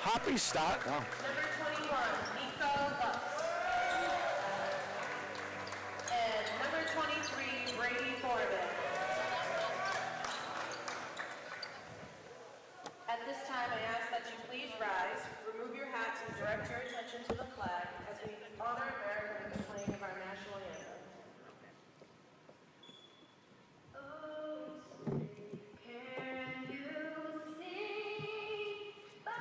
Happy start. Wow. Number 21, Nico Lux. And number 23, Brady Foreman. At this time, I ask that you please rise, remove your hats, and direct your attention to the flag as we honor America with the playing of our national anthem. Oh, can you see by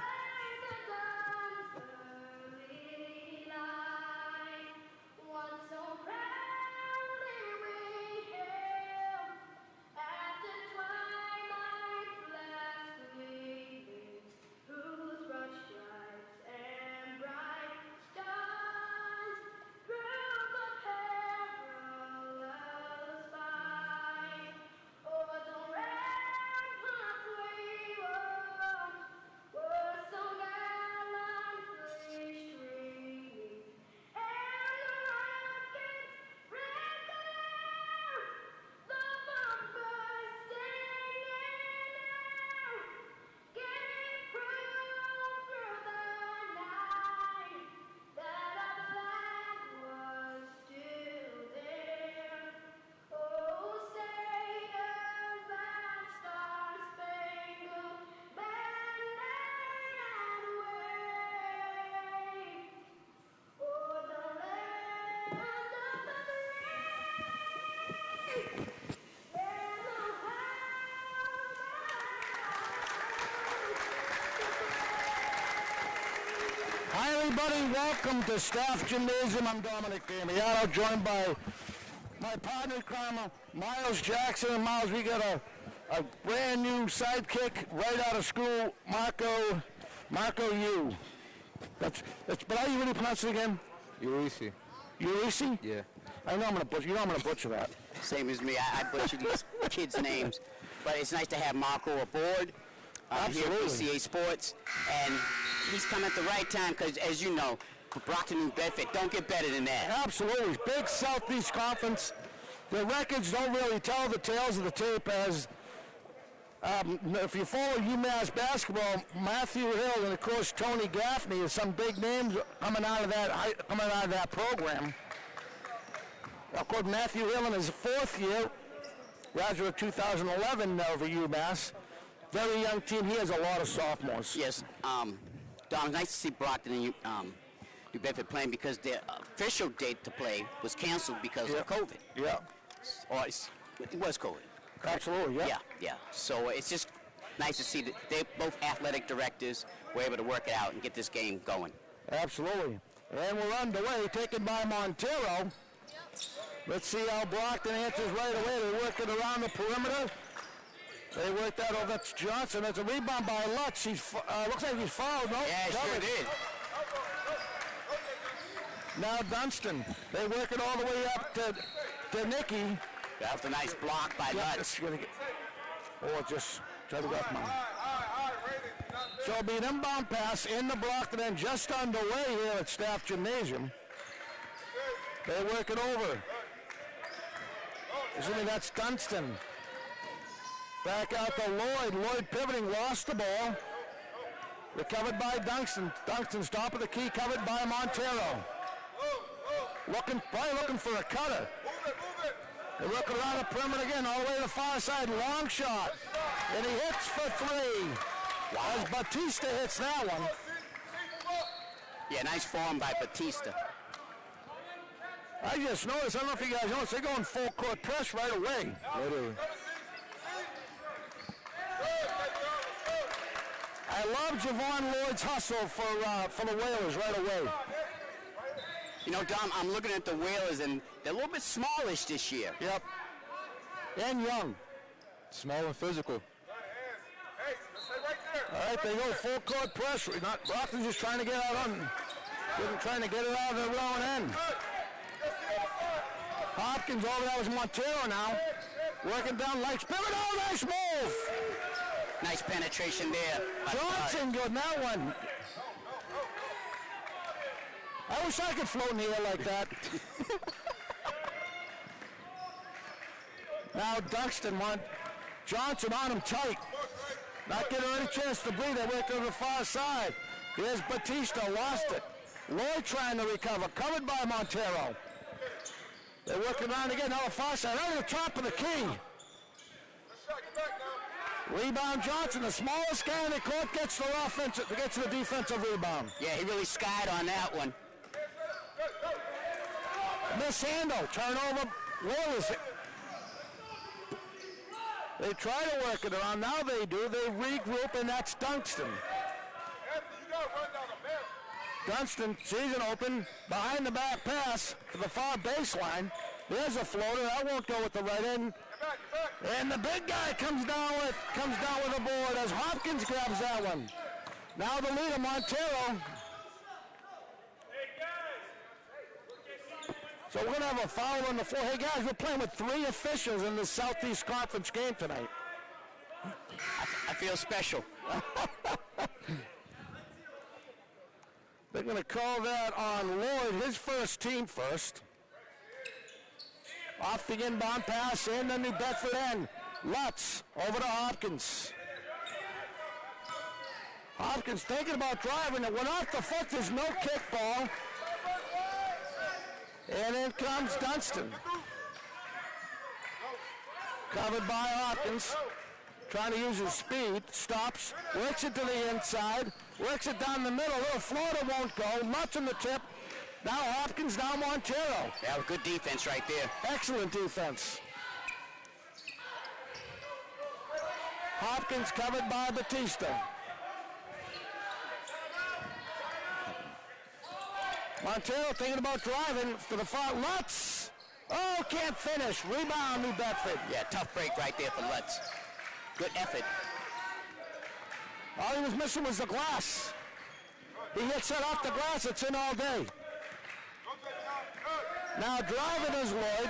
the dawn's early light one so proudly we hailed at the twilight's last gleaming, whose broad stripes and bright stars through the perilous fight o'er the ramparts we were so gallantly streaming, and the rockets ran down, the bombers singing, gave proof through the night that our flag was still there. Oh, say does that star-spangled banner wave o'er the land of the brave and the Hi, everybody. Welcome to Staff Gymnasium. I'm Dominic Damiano, joined by my partner in crime, Miles Jackson. And Miles, we got a brand new sidekick right out of school, Marco Yu. That's. But how do you really pronounce it again? Urisi. Urisi? Yeah. I know I'm gonna butcher. You know I'm gonna butcher that. Same as me. I butcher these kids' names. But it's nice to have Marco aboard here at Absolutely. BCA Sports. And he's come at the right time because, as you know, Brockton and Bedford don't get better than that. Absolutely. Big Southeast Conference. The records don't really tell the tales of the tape as if you follow UMass basketball, Matthew Hill and, of course, Tony Gaffney are some big names coming out of that program. Of course, Matthew Hill in his fourth year, graduate of 2011 over UMass. Very young team. He has a lot of sophomores. Yes. Don, it's nice to see Brockton and New Bedford playing because their official date to play was canceled because of COVID. Yeah. Or it was COVID. Absolutely, yeah. Yeah. So it's just nice to see that they both athletic directors were able to work it out and get this game going. Absolutely. And we're underway, taken by Montero. Let's see how Brockton answers right away. They work it around the perimeter. They work that over. That's Johnson. That's a rebound by Lutz. He's looks like he's fouled. No, Yeah, sure did. Now Dunstan. They work it all the way up to Nicky. That was a nice block by Lutz. Just try to get mine. So it'll be an inbound pass in the Brockton end, just underway here at Staff Gymnasium. They work it over. Assuming that's Dunstan. Back out to Lloyd. Lloyd pivoting, lost the ball. Recovered by Dunstan. Dunstan top of the key, covered by Montero. Probably looking for a cutter. They work around the perimeter again, all the way to the far side. Long shot. And he hits for three. As Batista hits that one. Yeah, nice form by Batista. I just noticed, I don't know if you guys noticed, they're going full court press right away. Literally. I love Javon Lloyd's hustle for the Whalers right away. You know, Dom, I'm looking at the Whalers, and they're a little bit smallish this year. Yep. And young. Small and physical. All right, they go full court press. Brockton's just trying to get out trying to get it out of their own end. Hopkins over, that was Montero now. Working down like pivot. Oh, nice move. Nice penetration there. Johnson good in that one. I wish I could float in the air like that. Now Dunstan Johnson on him tight. Not getting any chance to breathe. They work to the far side. Here's Batista, lost it. Lloyd trying to recover, covered by Montero. They're working around again, now a far side, right at the top of the key. Rebound Johnson, the smallest guy in the court, gets the defensive rebound. Yeah, he really skied on that one. Mishandle, turnover, Wallace. They try to work it around, now they do, they regroup, and that's Dunston. Dunston sees an open, behind the back pass to the far baseline. There's a floater, that won't go with the right end. And the big guy comes down with a board as Hopkins grabs that one. Now the leader, Montero. So we're going to have a foul on the floor. Hey guys, we're playing with 3 officials in the Southeast Conference game tonight. I feel special. They're going to call that on Lloyd, his first team first. Off the inbound pass in the New Bedford end. Lutz over to Hopkins. Hopkins thinking about driving. It went off the foot. There's no kickball. And in comes Dunston. Covered by Hopkins. Trying to use his speed. Stops. Works it to the inside. Works it down the middle. Little floater won't go. Lutz in the tip. Now Hopkins, now Montero. Yeah, good defense right there. Excellent defense. Hopkins covered by Batista. Montero thinking about driving for the far. Lutz! Oh, can't finish. Rebound, New Bedford. Yeah, tough break right there for Lutz. Good effort. All he was missing was the glass. He hits it off the glass. It's in all day. Now driving is Lloyd.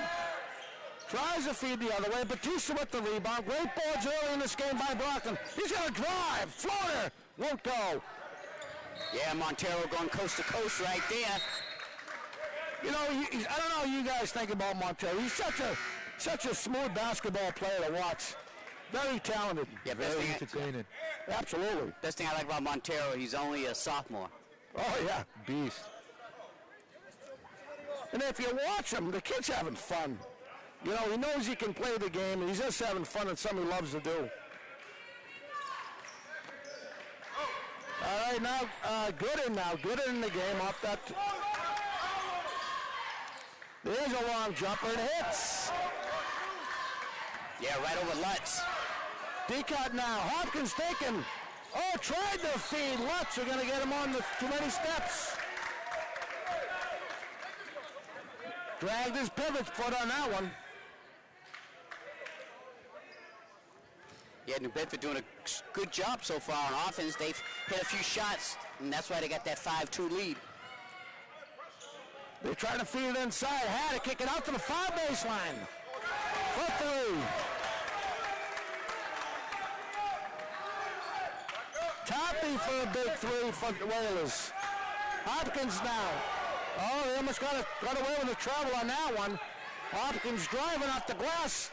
Tries to feed the other way. Batista with the rebound. Great boards early in this game by Brockton. He's going to drive. Floater. Won't go. Yeah, Montero going coast to coast right there. You know, I don't know what you guys think about Montero. He's such a smooth basketball player to watch. Very talented. Yeah, Very entertaining. Absolutely. Best thing I like about Montero, he's only a sophomore. Oh, yeah. Beast. And if you watch him, the kid's having fun. You know, he knows he can play the game, and he's just having fun. It's something he loves to do. All right, now, Gooden in the game off that. There's a long jumper and hits. Yeah, right over Lutz. Decut now. Hopkins taking. Oh, tried to feed Lutz. We're going to get him on the too many steps. Dragged his pivot foot on that one. Yeah, New Bedford doing a good job so far on offense. They've hit a few shots, and that's why they got that 5-2 lead. They're trying to feed it inside. Had to kick it out to the far baseline. For 3. Toppy for a big 3 for the Whalers. Hopkins now. Oh, they almost got away with the travel on that one. Hopkins driving off the glass.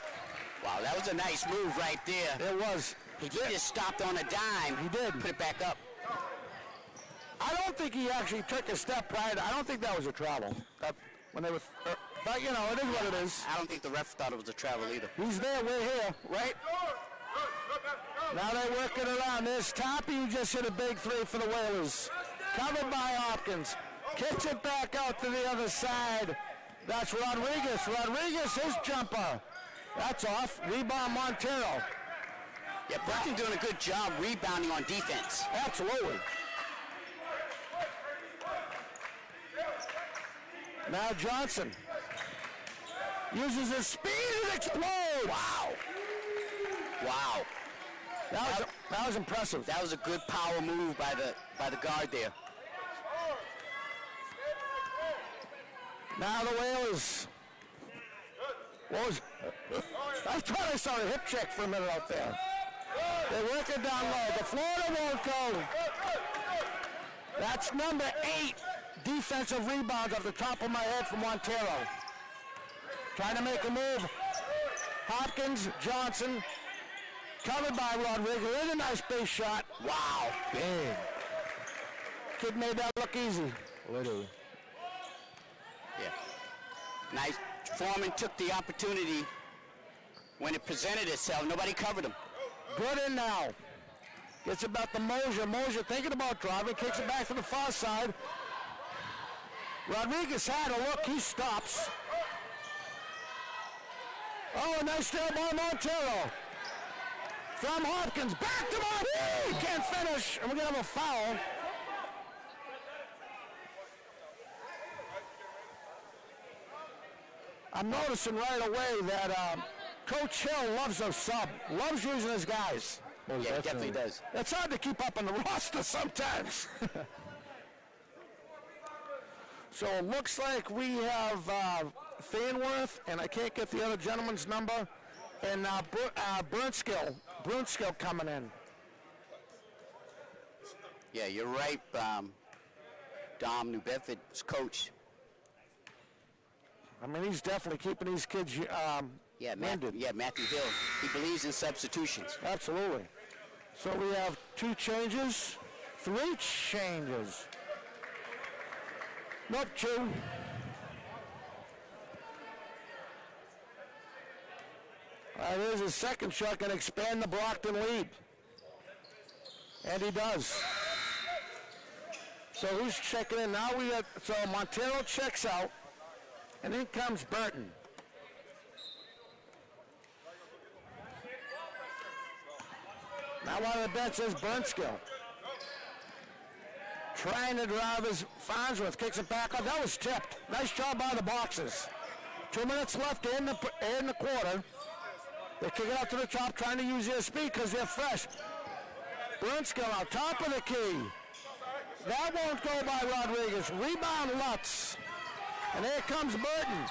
Wow, that was a nice move right there. It was. He just stopped on a dime. He did. Put it back up. I don't think he actually took a step prior. I don't think that was a travel. When they were, but you know, it is what it is. I don't think the ref thought it was a travel either. He's there, we're here, right? Now they're working around. There's Toppy who just hit a big 3 for the Whalers. Covered by Hopkins. Kicks it back out to the other side. That's Rodriguez. Rodriguez, his jumper. That's off. Rebound Montero. Yeah, Brockton doing a good job rebounding on defense. Absolutely. Now Johnson uses his speed and explodes. Wow. Wow. That was impressive. That was a good power move by the guard there. Now the Whalers. I thought I saw a hip check for a minute out there. They work it down low. The Florida won't go. That's number 8 defensive rebound off the top of my head from Montero. Trying to make a move. Hopkins, Johnson, covered by Rodriguez. There's a nice base shot. Wow. Damn. kid made that look easy. Literally. Yeah. Nice. Foreman took the opportunity when it presented itself. Nobody covered him. Good in now. Gets it back to Mosier. Mosier thinking about driving, kicks it back to the far side. Rodriguez had a look. He stops. Oh, a nice steal by Montero. From Hopkins. Back to Montero. He can't finish. And we're going to have a foul. I'm noticing right away that Coach Hill loves a sub. Loves using his guys. Oh, Yeah, definitely does. It's hard to keep up on the roster sometimes. So it looks like we have Fanworth, and I can't get the other gentleman's number, and Brunskill coming in. Yeah, you're right, Dom, New Bedford's coach. I mean, he's definitely keeping these kids mended. Matthew Hill. He believes in substitutions. Absolutely. So we have 2 changes, 3 changes. Nope, 2. There's his second shot, can expand the Brockton lead. And he does. So who's checking in? Now we got, so Montero checks out, and in comes Burton. Now on the bench is Burnskill. Trying to drive his Farnsworth, kicks it back up. That was tipped. Nice job by the boxers. 2 minutes left in the quarter. They kick it out to the top, trying to use their speed because they're fresh. Burnskill out, top of the key. That won't go by Rodriguez. Rebound Lutz. And here comes Burton.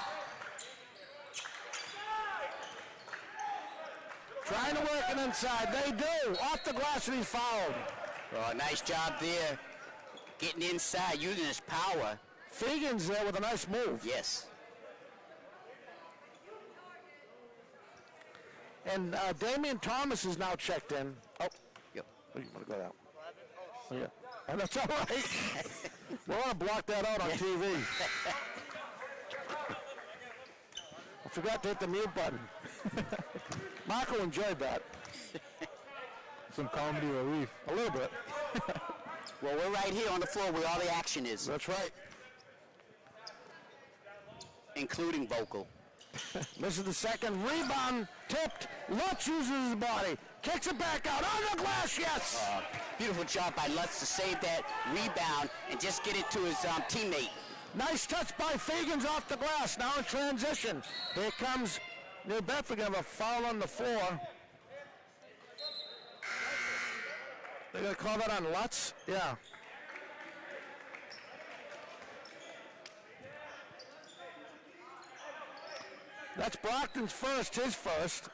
Trying to work it inside. They do. Off the glass and he's fouled. Oh, nice job there. Getting inside, using his power. Fegan's there with a nice move. Yes. And Damian Thomas is now checked in. Oh, Yep. you want to go out? Oh, yeah. And that's all right. We want to block that out on TV. I forgot to hit the mute button. Marco enjoyed that. Some comedy relief. A little bit. Well, we're right here on the floor where all the action is, That's right. including vocal. This is the second rebound, tipped. Lutz uses his body, kicks it back out on the glass. Yes. Beautiful job by Lutz to save that rebound and just get it to his teammate. Nice touch by Fagans off the glass. Now in transition. Here comes New Bedford. Gonna have a foul on the floor. They're gonna call that on Lutz? Yeah. That's Brockton's first, his first.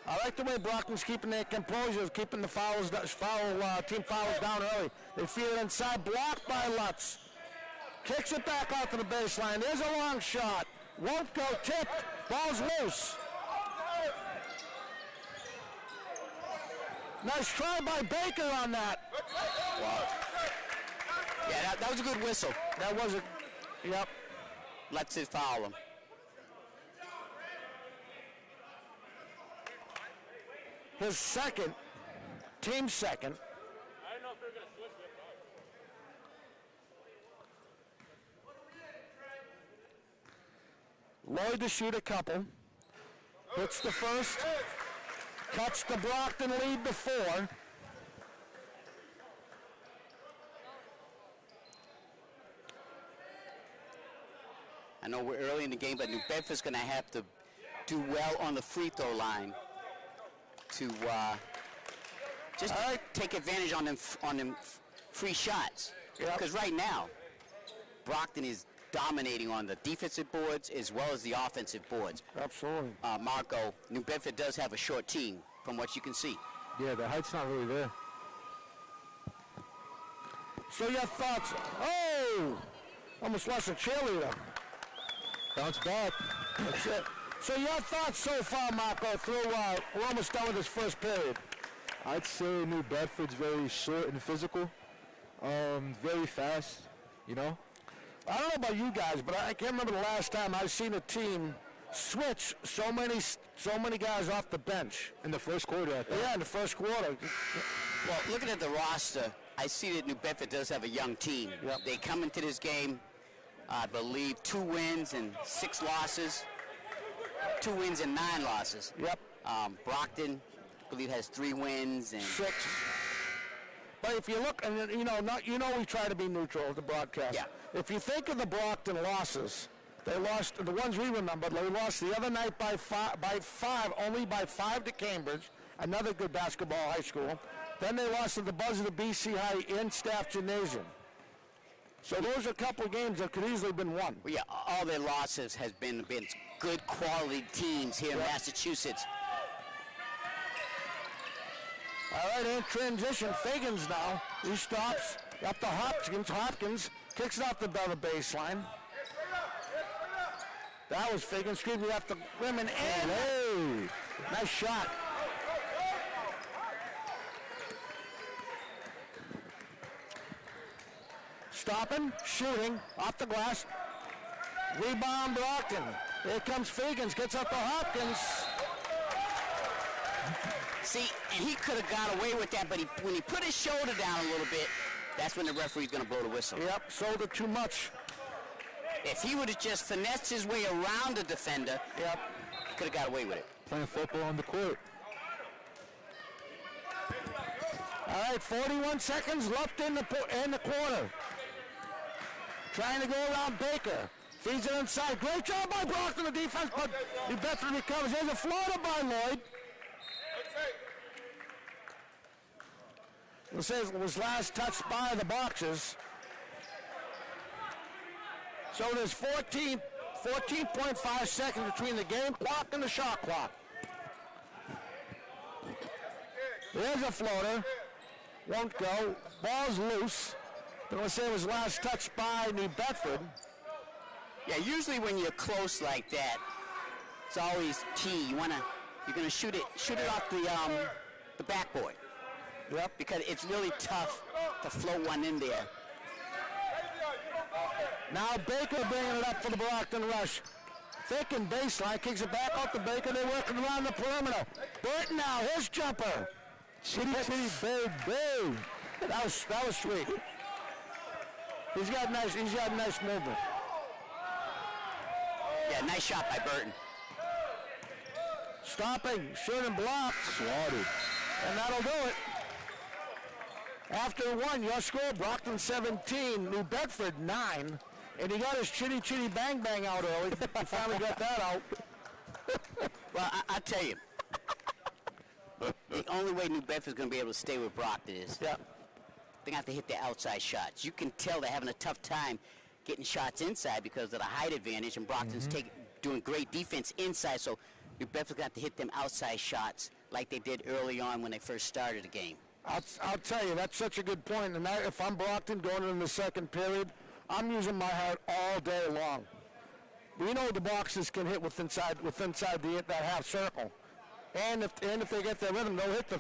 I like the way Brockton's keeping their composure, keeping the team fouls down early. They feel it inside, blocked by Lutz. Kicks it back out to the baseline. There's a long shot. Won't go, tipped. Ball's loose. Nice try by Baker on that. Wow. Yeah, that was a good whistle. That was a, yep. Lutz is foul him. His second, team second. I don't know if they're going to switch it. Lloyd to shoot a couple. Hits the first. Cuts the Brockton lead to 4. I know we're early in the game, but New Bedford's going to have to do well on the free throw line to just take advantage on them free shots. Yep. Because right now, Brockton is dominating on the defensive boards as well as the offensive boards. Absolutely. Marco, New Bedford does have a short team from what you can see. Yeah, the height's not really there. So your thoughts? Oh! Almost lost a cheerleader. Bounce back. That's it. So your thoughts so far, Marco, through, we're almost done with this first period. I'd say New Bedford's very short and physical. Very fast, you know. I don't know about you guys, but I can't remember the last time I've seen a team switch so many guys off the bench. In the first quarter, I thought. Yeah, in the first quarter. Well, looking at the roster, I see that New Bedford does have a young team. Yep. They come into this game, I believe, 2 wins and 6 losses. 2 wins and 9 losses. Yep. Brockton, I believe, has 3 wins and 6. But if you look, and we try to be neutral at the broadcast. Yeah. If you think of the Brockton losses, they lost the ones we remember. They lost the other night by five to Cambridge, another good basketball high school. Then they lost to the Buzz of the BC High in Staff Gymnasium. So those are a couple of games that could easily have been won. well, yeah, all their losses has been good quality teams here in Massachusetts. All right, in transition, Fagans now. He stops up to Hopkins. Hopkins kicks it off the baseline. That was Fagans. Screwed off the rim and in. Hey, nice shot. Stopping, shooting, off the glass. Rebound, Brockton. Here comes Fagans, gets up to Hopkins. See, and he could have got away with that, but when he put his shoulder down a little bit, that's when the referee's going to blow the whistle. Yep, sold it too much. If he would have just finessed his way around the defender, Yep. he could have got away with it. Playing football on the court. All right, 41 seconds left in the quarter. Trying to go around Baker. Feeds it inside. Great job by Brockton, the defense, but New Bedford recovers. There's a floater by Lloyd. It says it was last touched by the boxes. So there's 14.5 seconds between the game clock and the shot clock. There's a floater. Won't go. Ball's loose. They're going to say it was last touched by New Bedford. Yeah, usually when you're close like that, it's always key. You're going to shoot it off the backboard. Yep. Because it's really tough to float one in there. Now Baker bringing it up for the Brockton rush. Thick and baseline, kicks it back off the Baker. They're working around the perimeter. Burton now, his jumper. Chitty, big. That was sweet. He's got nice movement. Yeah, nice shot by Burton. Stopping, shooting, blocked. Swatted. And that'll do it. After one, your score, Brockton 17, New Bedford 9. And he got his chitty bang out early. He finally got that out. Well, I tell you, the only way New Bedford's going to be able to stay with Brockton is they're going to have to hit their outside shots. You can tell they're having a tough time getting shots inside because of the height advantage, and Brockton's doing great defense inside, so New Bedford's going to have to hit them outside shots like they did early on when they first started the game. I'll tell you, that's such a good point. And if I'm Brockton going into the second period, I'm using my heart all day long. We know the boxes can hit with inside that half circle, and if they get their rhythm, they'll hit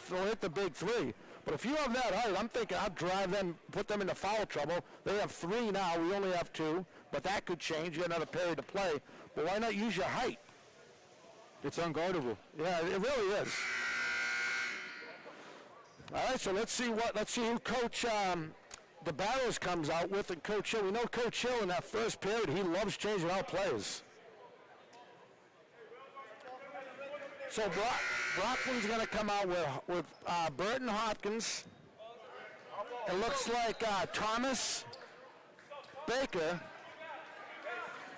the big three. But if you have that height, I'm thinking I'll drive them, put them into foul trouble. They have 3 now. We only have 2, but that could change. You got another period to play. But why not use your height? It's unguardable. Yeah, it really is. All right, so let's see who Coach the Barrows comes out with, and Coach Hill. We know Coach Hill in that first period, he loves changing out plays. So Brockton's going to come out with Burton Hopkins. It looks like Thomas, Baker,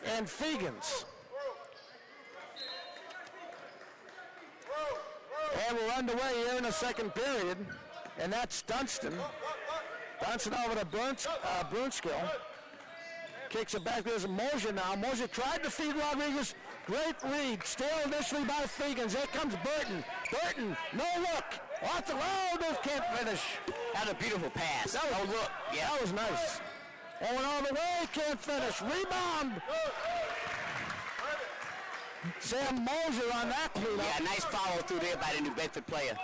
and Fegans. And we're underway here in the second period, and that's Dunstan. Dunstan over to Brunskill. Kicks it back. There's Mosier now. Mosier tried to feed Rodriguez. Great read. Still initially by Fegans. There comes Burton. Burton, no look. Off the road, can't finish. That was a beautiful pass. That was, look. Yeah, that was nice. Going all the way, can't finish. Rebound. Sam Mosier on that cleanup. Yeah, nice follow through there by the New Bedford player.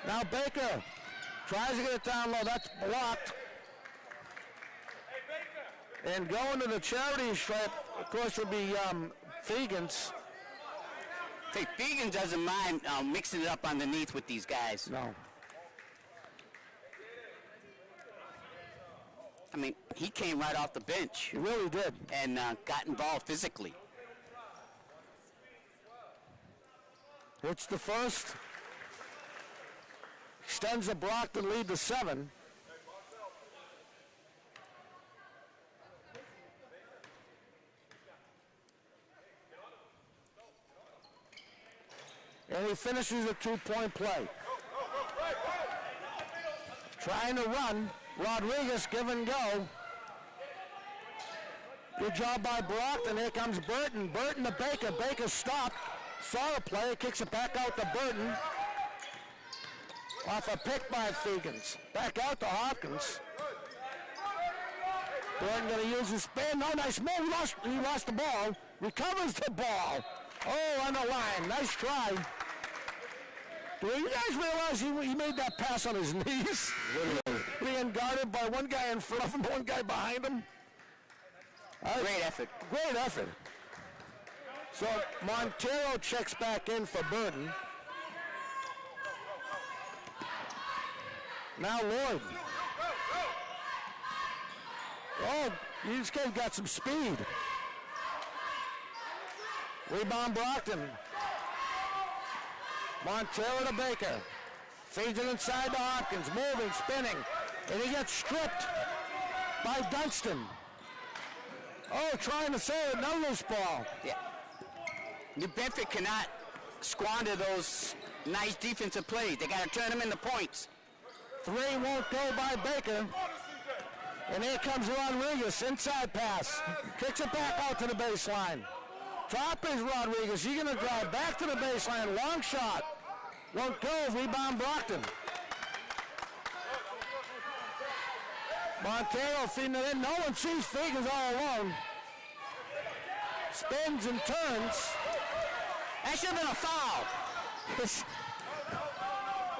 Now Baker Tries to get it down low. That's blocked. And going to the charity stripe, of course, would be Fegans. Hey, Fegan doesn't mind mixing it up underneath with these guys. No. I mean, he came right off the bench He really did. and got involved physically. Hits the first. Extends the Brockton lead to 7. And he finishes a 2-point play. Trying to run. Rodriguez, give and go. Good job by Brockton. Here comes Burton. Burton to Baker. Baker stopped. Saw the play. Kicks it back out to Burton. Off a pick by Fegans. Back out to Hopkins. Burton going to use his spin. No, nice move. He lost the ball. Recovers the ball. Oh, on the line. Nice try. Do you guys realize he made that pass on his knees? Being guarded by one guy in front of him, one guy behind him. Great effort. Great effort. So Montero checks back in for Burton. Now Lloyd. Oh, this guy's got some speed. Rebound Brockton. Montero to Baker. Feeds it inside to Hopkins. Moving, spinning. And he gets stripped by Dunstan. Oh, trying to save it. No loose ball. Yeah. New Bedford cannot squander those nice defensive plays. They got to turn them into points. 3 won't go by Baker. And here comes Rodriguez. Inside pass. Kicks it back out to the baseline. Top is Rodriguez. He's going to drive back to the baseline. Long shot. Won't go. Rebound Brockton. Montero feeding it in. No one sees Fegans all alone. Spins and turns. That should have been a foul.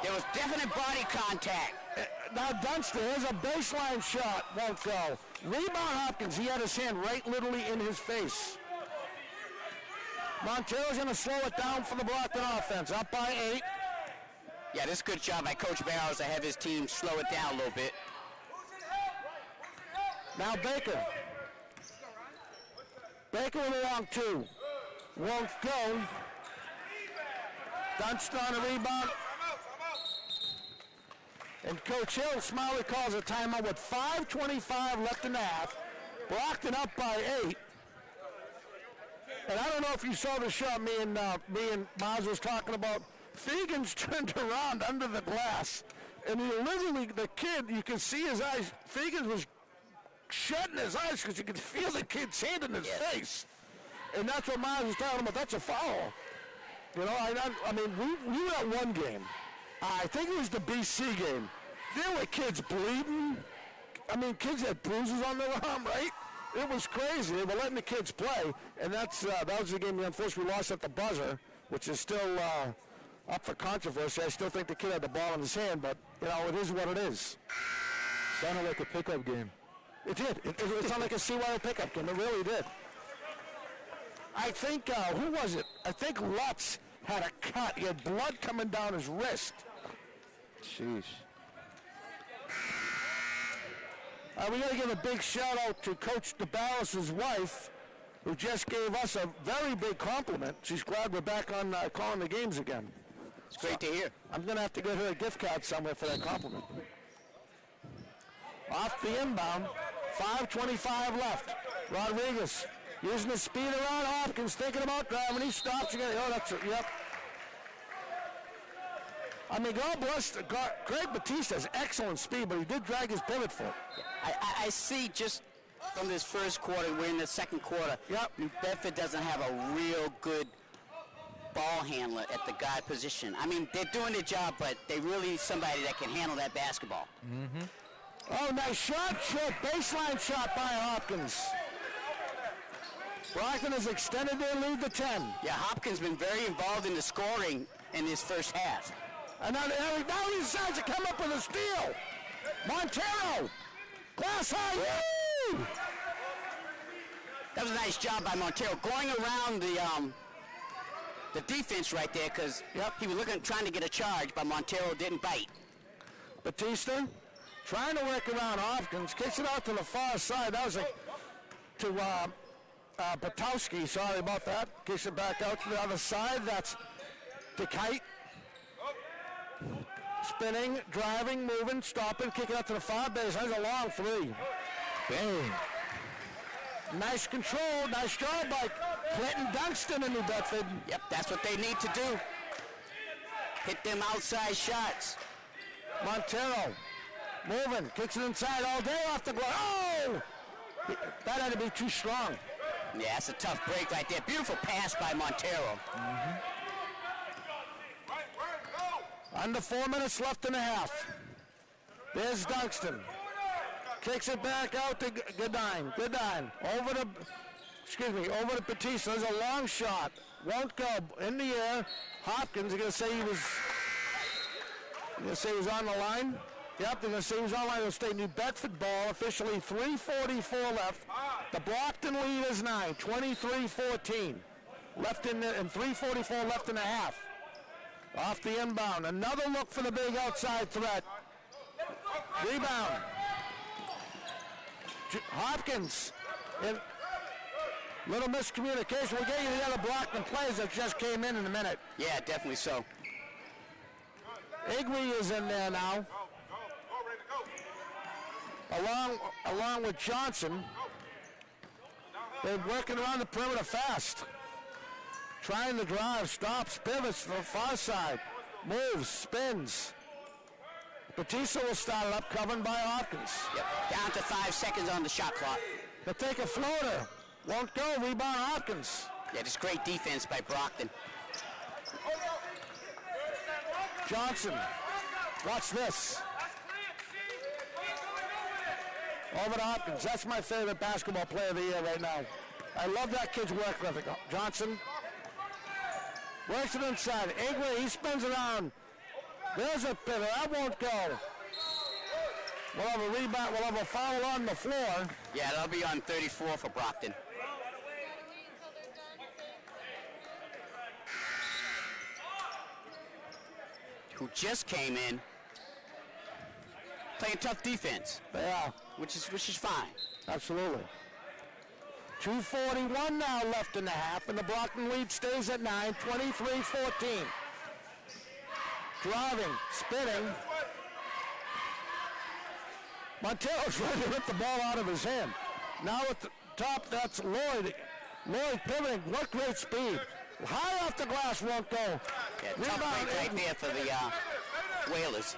There was definite body contact. Now Dunstan, here's a baseline shot. Won't go. Rebound Hopkins. He had his hand right literally in his face. Montero's going to slow it down for the Brockton offense. Up by 8. Yeah, this is a good job by Coach Barrows to have his team slow it down a little bit. Now Baker. Baker with a long 2. Won't go. Dunstan on a rebound. And Coach Hill, Smiley calls a timeout with 5:25 left in the half. Brockton up by 8. And I don't know if you saw the shot me and Maz was talking about. Fegans turned around under the glass. And he literally, the kid, you could see his eyes. Fegans was shutting his eyes because you could feel the kid's hand in his face. And that's what Maz was talking about. That's a foul. You know, I mean, we were at one game. I think it was the BC game. There were kids bleeding. I mean, kids had bruises on their arm, right? It was crazy. They were letting the kids play, and that was the game we unfortunately lost at the buzzer, which is still up for controversy. I still think the kid had the ball in his hand, but, you know, it is what it is. Sounded like a pickup game. It did. It sounded like a CYO pickup game. It really did. I think, who was it? I think Lutz had a cut. He had blood coming down his wrist. Sheesh. We got to give a big shout out to Coach DeBarros' wife, who just gave us a very big compliment. She's glad we're back on calling the games again. It's great to hear. I'm going to have to get her a gift card somewhere for that compliment. Off the inbound, 5:25 left. Rodriguez using the speed around Hopkins, thinking about driving. He stops again. Oh, that's it. Yep. I mean, God bless. Craig Batista has excellent speed, but he did drag his pivot foot. I see just from this first quarter, we're in the second quarter. Yep. New Bedford doesn't have a real good ball handler at the guard position. I mean, they're doing their job, but they really need somebody that can handle that basketball. Mm-hmm. Oh, nice shot, short baseline shot by Hopkins. Brockton has extended their lead to 10. Yeah, Hopkins been very involved in the scoring in this first half. And now he decides to come up with a steal. Montero, glass high. Woo! That was a nice job by Montero going around the defense right there because he was trying to get a charge, but Montero didn't bite. Batista trying to work around Hopkins, kicks it out to the far side. That was to Patowski, sorry about that. Kicks it back out to the other side. That's DeKite. Spinning, driving, moving, stopping, kicking out to the far base. That's a long three. Bang. Nice control, nice job by Clinton Dunston in New Bedford. Yep, that's what they need to do. Hit them outside shots. Montero moving, kicks it inside all day off the glass. Oh! That had to be too strong. Yeah, that's a tough break right there. Beautiful pass by Montero. Under 4 minutes left in the half. There's Dunston. Kicks it back out to Goodine. Goodine over to Batista. There's a long shot. Won't go in the air. Hopkins, they're going to say he was on the line. Yep, they're going to say he was on the line. It'll stay New Bedford ball. Officially 3:44 left. The Brockton lead is 9, 23-14. Left in 3:44 left in the half. Off the inbound. Another look for the big outside threat. Rebound. Hopkins. Little miscommunication. We'll get you the other Brockton players that just came in a minute. Yeah, definitely so. Igwe is in there now. Along with Johnson. They're working around the perimeter fast. Trying to drive, stops, pivots to the far side. Moves, spins. Batista will start it up, covered by Hopkins. Yep. Down to 5 seconds on the shot clock. They'll take a floater. Won't go, rebound Hopkins. Yeah, just great defense by Brockton. Johnson, watch this. Over to Hopkins. That's my favorite basketball player of the year right now. I love that kid's work ethic. Johnson works it inside. Igwe, he spins around. There's a pivot. That won't go. We'll have a rebound. We'll have a foul on the floor. Yeah, that'll be on 34 for Brockton. Who just came in playing tough defense. Yeah, which is fine. Absolutely. 2:41 now left in the half, and the Brockton lead stays at 9, 23-14. Driving, spinning. Montero's ready to rip the ball out of his hand. Now at the top, that's Lloyd. Lloyd pivoting, what great speed. High off the glass, won't go. Yeah, tough break right there for the Whalers.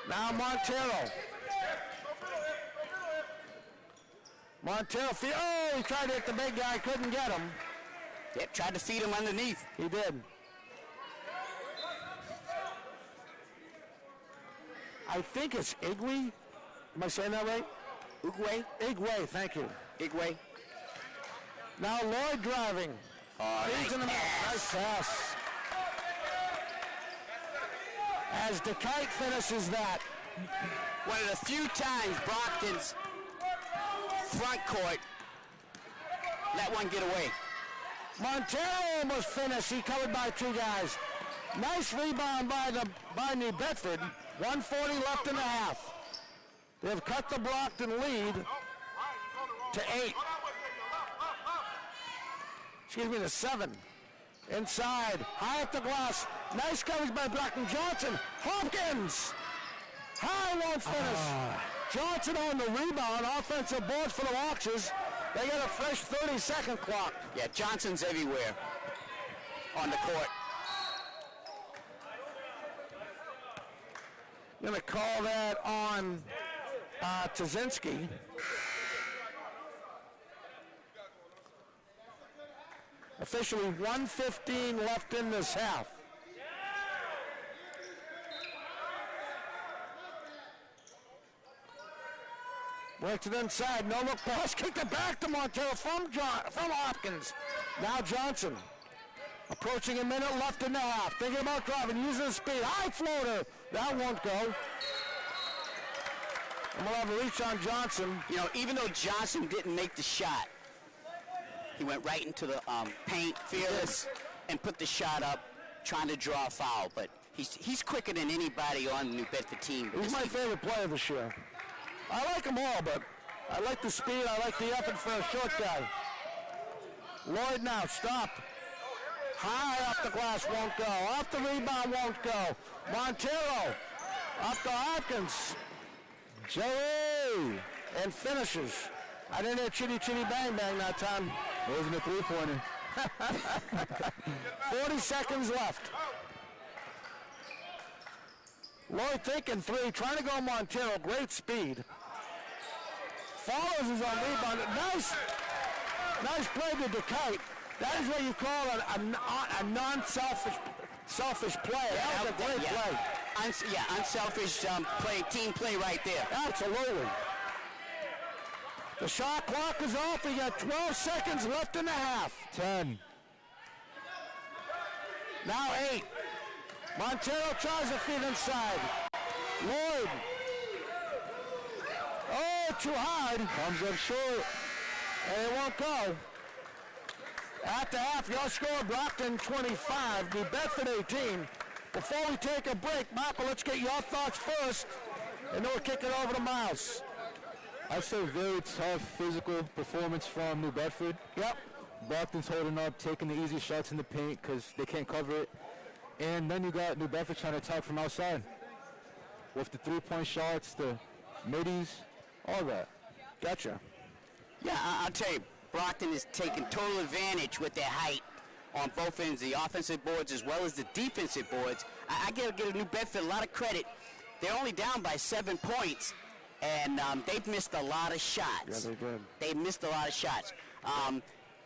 Now Montero. He tried to hit the big guy, couldn't get him. Yep, tried to feed him underneath. He did. I think it's Igwe. Am I saying that right? Igwe, thank you. Igwe. Now Lloyd driving. Oh, He's in the middle. Nice pass. As DeKite finishes that. One of the few times Brockton's front court let one get away. Montero almost finished. He covered by two guys. Nice rebound by New Bedford. 1:40 left in the half. They've cut the Brockton lead to 8. Excuse me, to 7. Inside, high up the glass. Nice coverage by Brockton. Johnson, Hopkins. High, won't finish. Johnson on the rebound. Offensive boards for the Watchers. They got a fresh 30-second clock. Yeah, Johnson's everywhere on the court. Going to call that on Tazinski. Officially 1:15 left in this half. Works it inside, no look pass, kicked it back to Montero from Hopkins. Now Johnson. Approaching a minute left in the half. Thinking about driving, using the speed. High floater. That won't go. And we'll have a reach on Johnson. You know, even though Johnson didn't make the shot, he went right into the paint, fearless, and put the shot up, trying to draw a foul. But he's quicker than anybody on the New Bedford team. He's my favorite player this year. I like them all, but I like the speed. I like the effort for a short guy. Lloyd now, stop. High off the glass, won't go. Off the rebound, won't go. Montero, off to Hopkins. Joey, and finishes. I didn't hear chitty chitty bang bang that time. It wasn't a three-pointer. 40 seconds left. Lloyd thinking three, trying to go Montero, great speed. Follows his own rebound. Nice play to DeKite. That is what you call a non-selfish play. That was a great play. Unselfish play, team play right there. Absolutely. The shot clock is off. We got 12 seconds left in the half. 10. Now 8. Montero tries to feed inside. Lloyd. Oh, too hard. Comes up short. And it won't go. At the half, your score, Brockton 25, New Bedford 18. Before we take a break, Michael, let's get your thoughts first, and then we'll kick it over to Miles. I'd say very tough physical performance from New Bedford. Yep. Brockton's holding up, taking the easy shots in the paint because they can't cover it. And then you got New Bedford trying to attack from outside. With the three-point shots, the middies, all that. Gotcha. Yeah, I'll tell you, Brockton is taking total advantage with their height on both ends, the offensive boards as well as the defensive boards. I give New Bedford a lot of credit. They're only down by 7 points, and they've missed a lot of shots. Yeah, they did. They missed a lot of shots.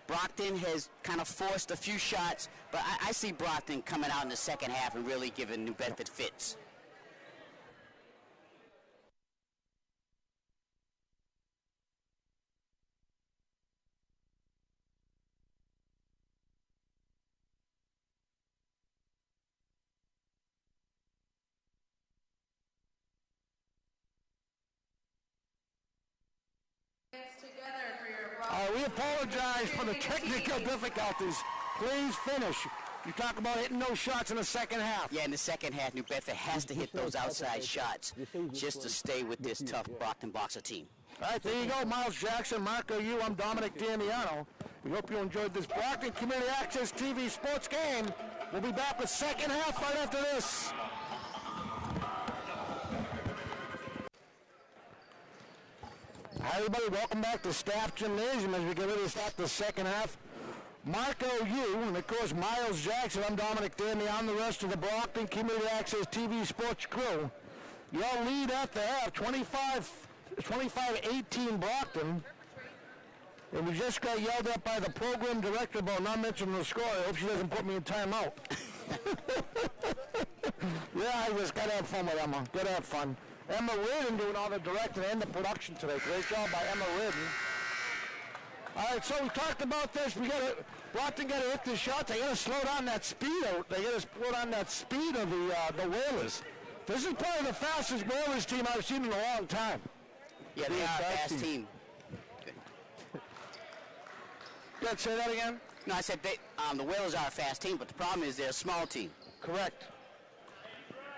Brockton has kind of forced a few shots, but I see Brockton coming out in the second half and really giving New Bedford fits. We apologize for the technical difficulties. Please finish. You talk about hitting those shots in the second half. Yeah, in the second half, New Bedford has to hit those outside shots just to stay with this tough Brockton Boxer team. All right, there you go, Miles Jackson, Marco Yu. I'm Dominic Damiano. We hope you enjoyed this Brockton Community Access TV sports game. We'll be back with second half right after this. Hi, everybody. Welcome back to Staff Gymnasium as we get ready to start the second half. Marco Yu, and of course Miles Jackson. I'm Dominic Damiano. The rest of the Brockton Community Access TV sports crew. Your lead at the half, 25-18 Brockton. And we just got yelled at by the program director about not mentioning the score. I hope she doesn't put me in timeout. Yeah, I just got to have fun with Emma. Got to have fun. Emma Ridden doing all the directing and the production today. Great job by Emma Ridden. All right, so we talked about this. Brockton got to hit the shots. They got to slow down that speed. They got to slow down that speed of the Whalers. This is probably the fastest Whalers team I've seen in a long time. Yeah, they are a fast team. Good, say that again? No, I said the Whalers are a fast team, but the problem is they're a small team. Correct.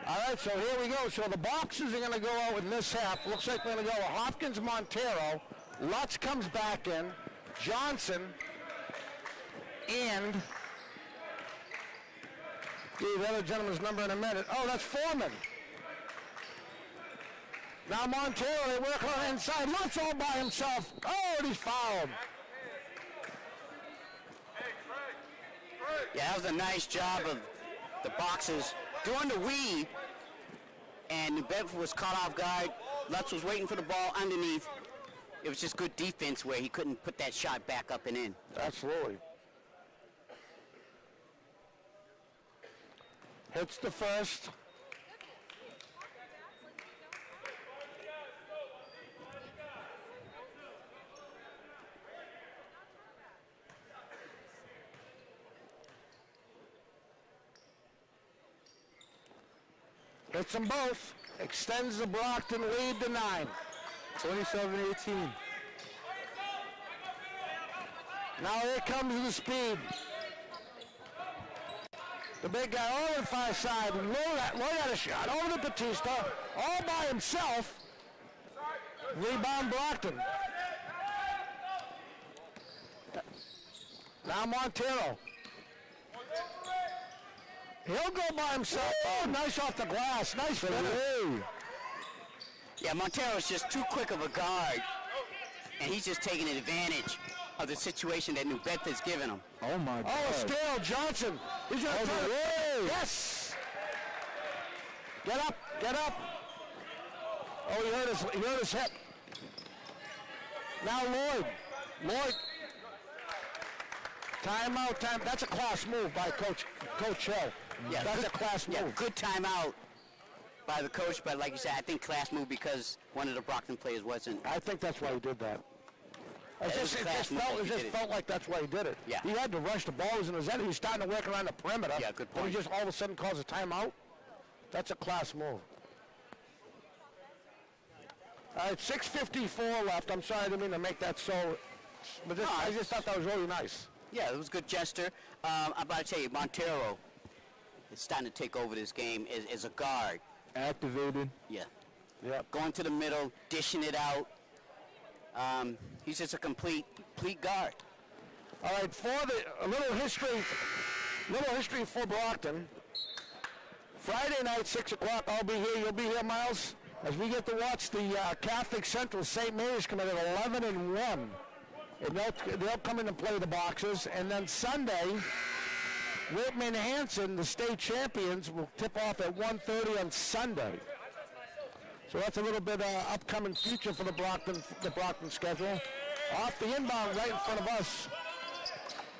All right, so here we go. So the Boxers are going to go out in this half. Looks like they're going to go with Hopkins, Montero. Lutz comes back in. Johnson. And give the other gentleman's number in a minute. Oh, that's Foreman. Now Montero, they work on the inside. Lutz all by himself. Oh, and he's fouled. Yeah, that was a nice job of the Boxers doing the weave, and New Bedford was caught off guard. Lutz was waiting for the ball underneath. It was just good defense where he couldn't put that shot back up and in. Absolutely. Hits the first. Hits them both. Extends the Brockton lead to 9. 27-18. Now here comes the speed. The big guy over the far side. Lloyd had a shot over to Batista. All by himself. Rebound Brockton. Now Montero. He'll go by himself. Oh, nice off the glass. Nice finish. Yeah, Montero's just too quick of a guard, and he's just taking advantage of the situation that New Bedford's given him. Oh my God. Oh, Scale Johnson. He's going to throw it. Yes. Get up. Get up. Oh, he hurt his hip. Now Lloyd. Timeout. That's a class move by Coach Hill. Yeah, that's a class move. Yeah, good timeout by the coach, but like you said, I think class move because one of the Brockton players wasn't. I think that's why he did that. It just felt like that's why he did it. Yeah. He had to rush the ball. He was in his end. He was starting to work around the perimeter. Yeah, good And point. he just all of a sudden calls a timeout. That's a class move. All right, 6:54 left. I'm sorry, I didn't mean to make that so. But I just thought that was really nice. Yeah, it was a good gesture. I'm about to tell you, Montero is starting to take over this game as a guard. Activated. Yeah. Yep. Going to the middle, dishing it out. He's just a complete guard. All right, a little history for Brockton. Friday night, 6 o'clock, I'll be here. You'll be here, Miles, as we get to watch the Catholic Central St. Mary's come in at 11-1. And they'll come in and play the Boxers. And then Sunday, Whitman Hanson, the state champions, will tip off at 1:30 on Sunday. So that's a little bit upcoming future for the Brockton schedule. Off the inbound right in front of us,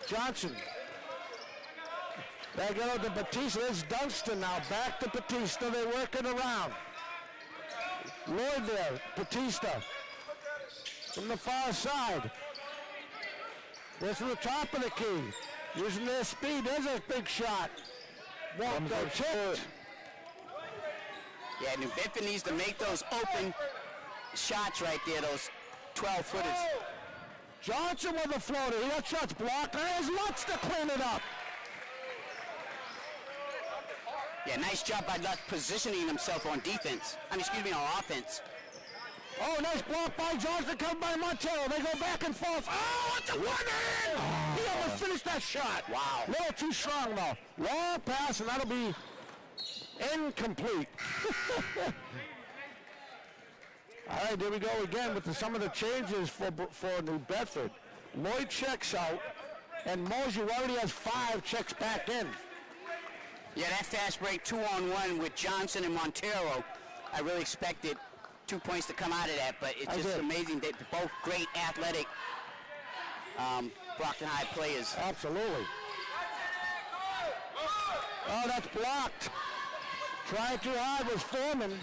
Johnson. They go to Batista. There's Dunstan now. Back to Batista. They work it around. Lloyd there. Batista. From the far side. There's to the top of the key. Using their speed. There's a big shot. Walked up. Tipped. Yeah, New Bedford needs to make those open shots right there, those 12-footers. Johnson with the floater. He got shots blocked. There's Lutz to clean it up. Yeah, nice job by Lutz positioning himself on defense. On offense. Oh, nice block by Johnson, covered by Montero. They go back and forth. Oh, it's a one-hand! He almost finished that shot. Wow. A little too strong, though. Long pass, and that'll be incomplete. All right, there we go again with some of the changes for New Bedford. Lloyd checks out, and Mosier already has 5 checks back in. Yeah, that fast break 2-on-1 with Johnson and Montero, I really expected 2 points to come out of that, but it's just amazing that both great athletic Brockton High players. Absolutely. Oh, that's blocked. Trying too hard was Foreman.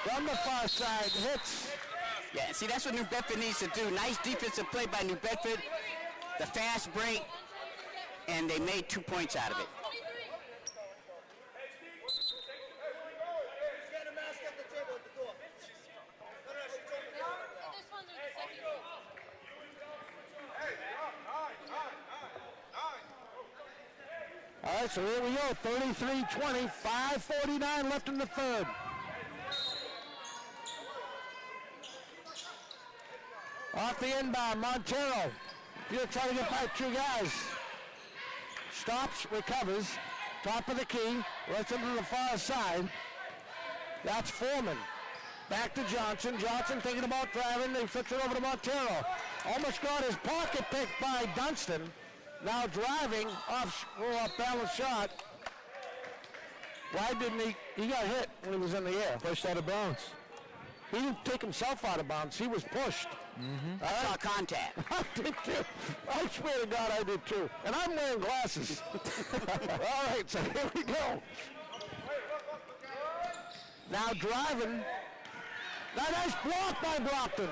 From the far side, hits. Yeah, see, that's what New Bedford needs to do. Nice defensive play by New Bedford. The fast break, and they made 2 points out of it. All right, so here we go, 33-20, 5:49 left in the third. Off the inbound, Montero. He'll try to get by 2 guys. Stops, recovers, top of the key, lets him to the far side. That's Foreman. Back to Johnson. Johnson thinking about driving. They switch it over to Montero. Almost got his pocket picked by Dunstan. Now driving, off balance shot. Why didn't he got hit when he was in the air. Pushed out of bounds. He didn't take himself out of bounds. He was pushed. I saw contact. I did too. I swear to God I did too. And I'm wearing glasses. All right, so here we go. Now driving. Now nice block by Brockton.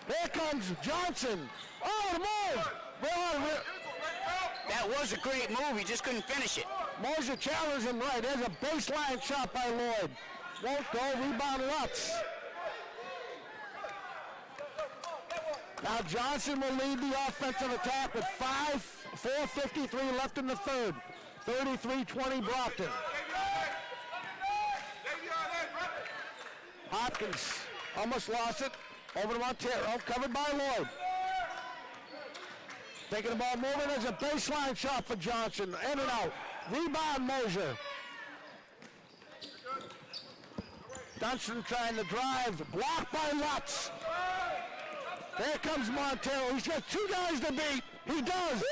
Here comes Johnson. Oh, the move. That was a great move. He just couldn't finish it. Moser challenges him right. There's a baseline shot by Lloyd. Won't go. Rebound Lutz. Now Johnson will lead the offensive attack with 4:53 left in the third. 33-20 Brockton. Hopkins almost lost it. Over to Montero, covered by Lloyd. Taking the ball moving. There's a baseline shot for Johnson. In and out. Rebound Moser. Dunston trying to drive. Blocked by Lutz. There comes Montero. He's got two guys to beat. He does.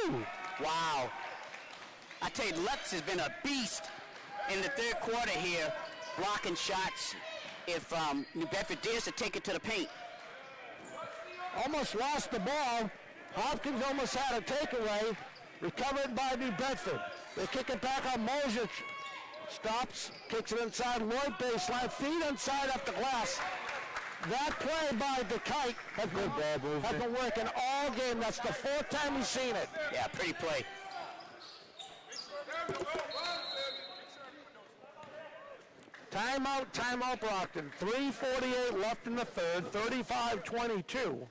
Woo! Wow. I tell you, Lutz has been a beast in the third quarter here, blocking shots if New Bedford dares to take it to the paint. Almost lost the ball. Hopkins almost had a takeaway. Recovered by New Bedford. They kick it back on Moser. Stops, kicks it inside Lloyd baseline, feet inside up the glass. That play by DeKite has been working all game. That's the fourth time we've seen it. Yeah, pretty play. Timeout Brockton. 3:48 left in the third, 35-22.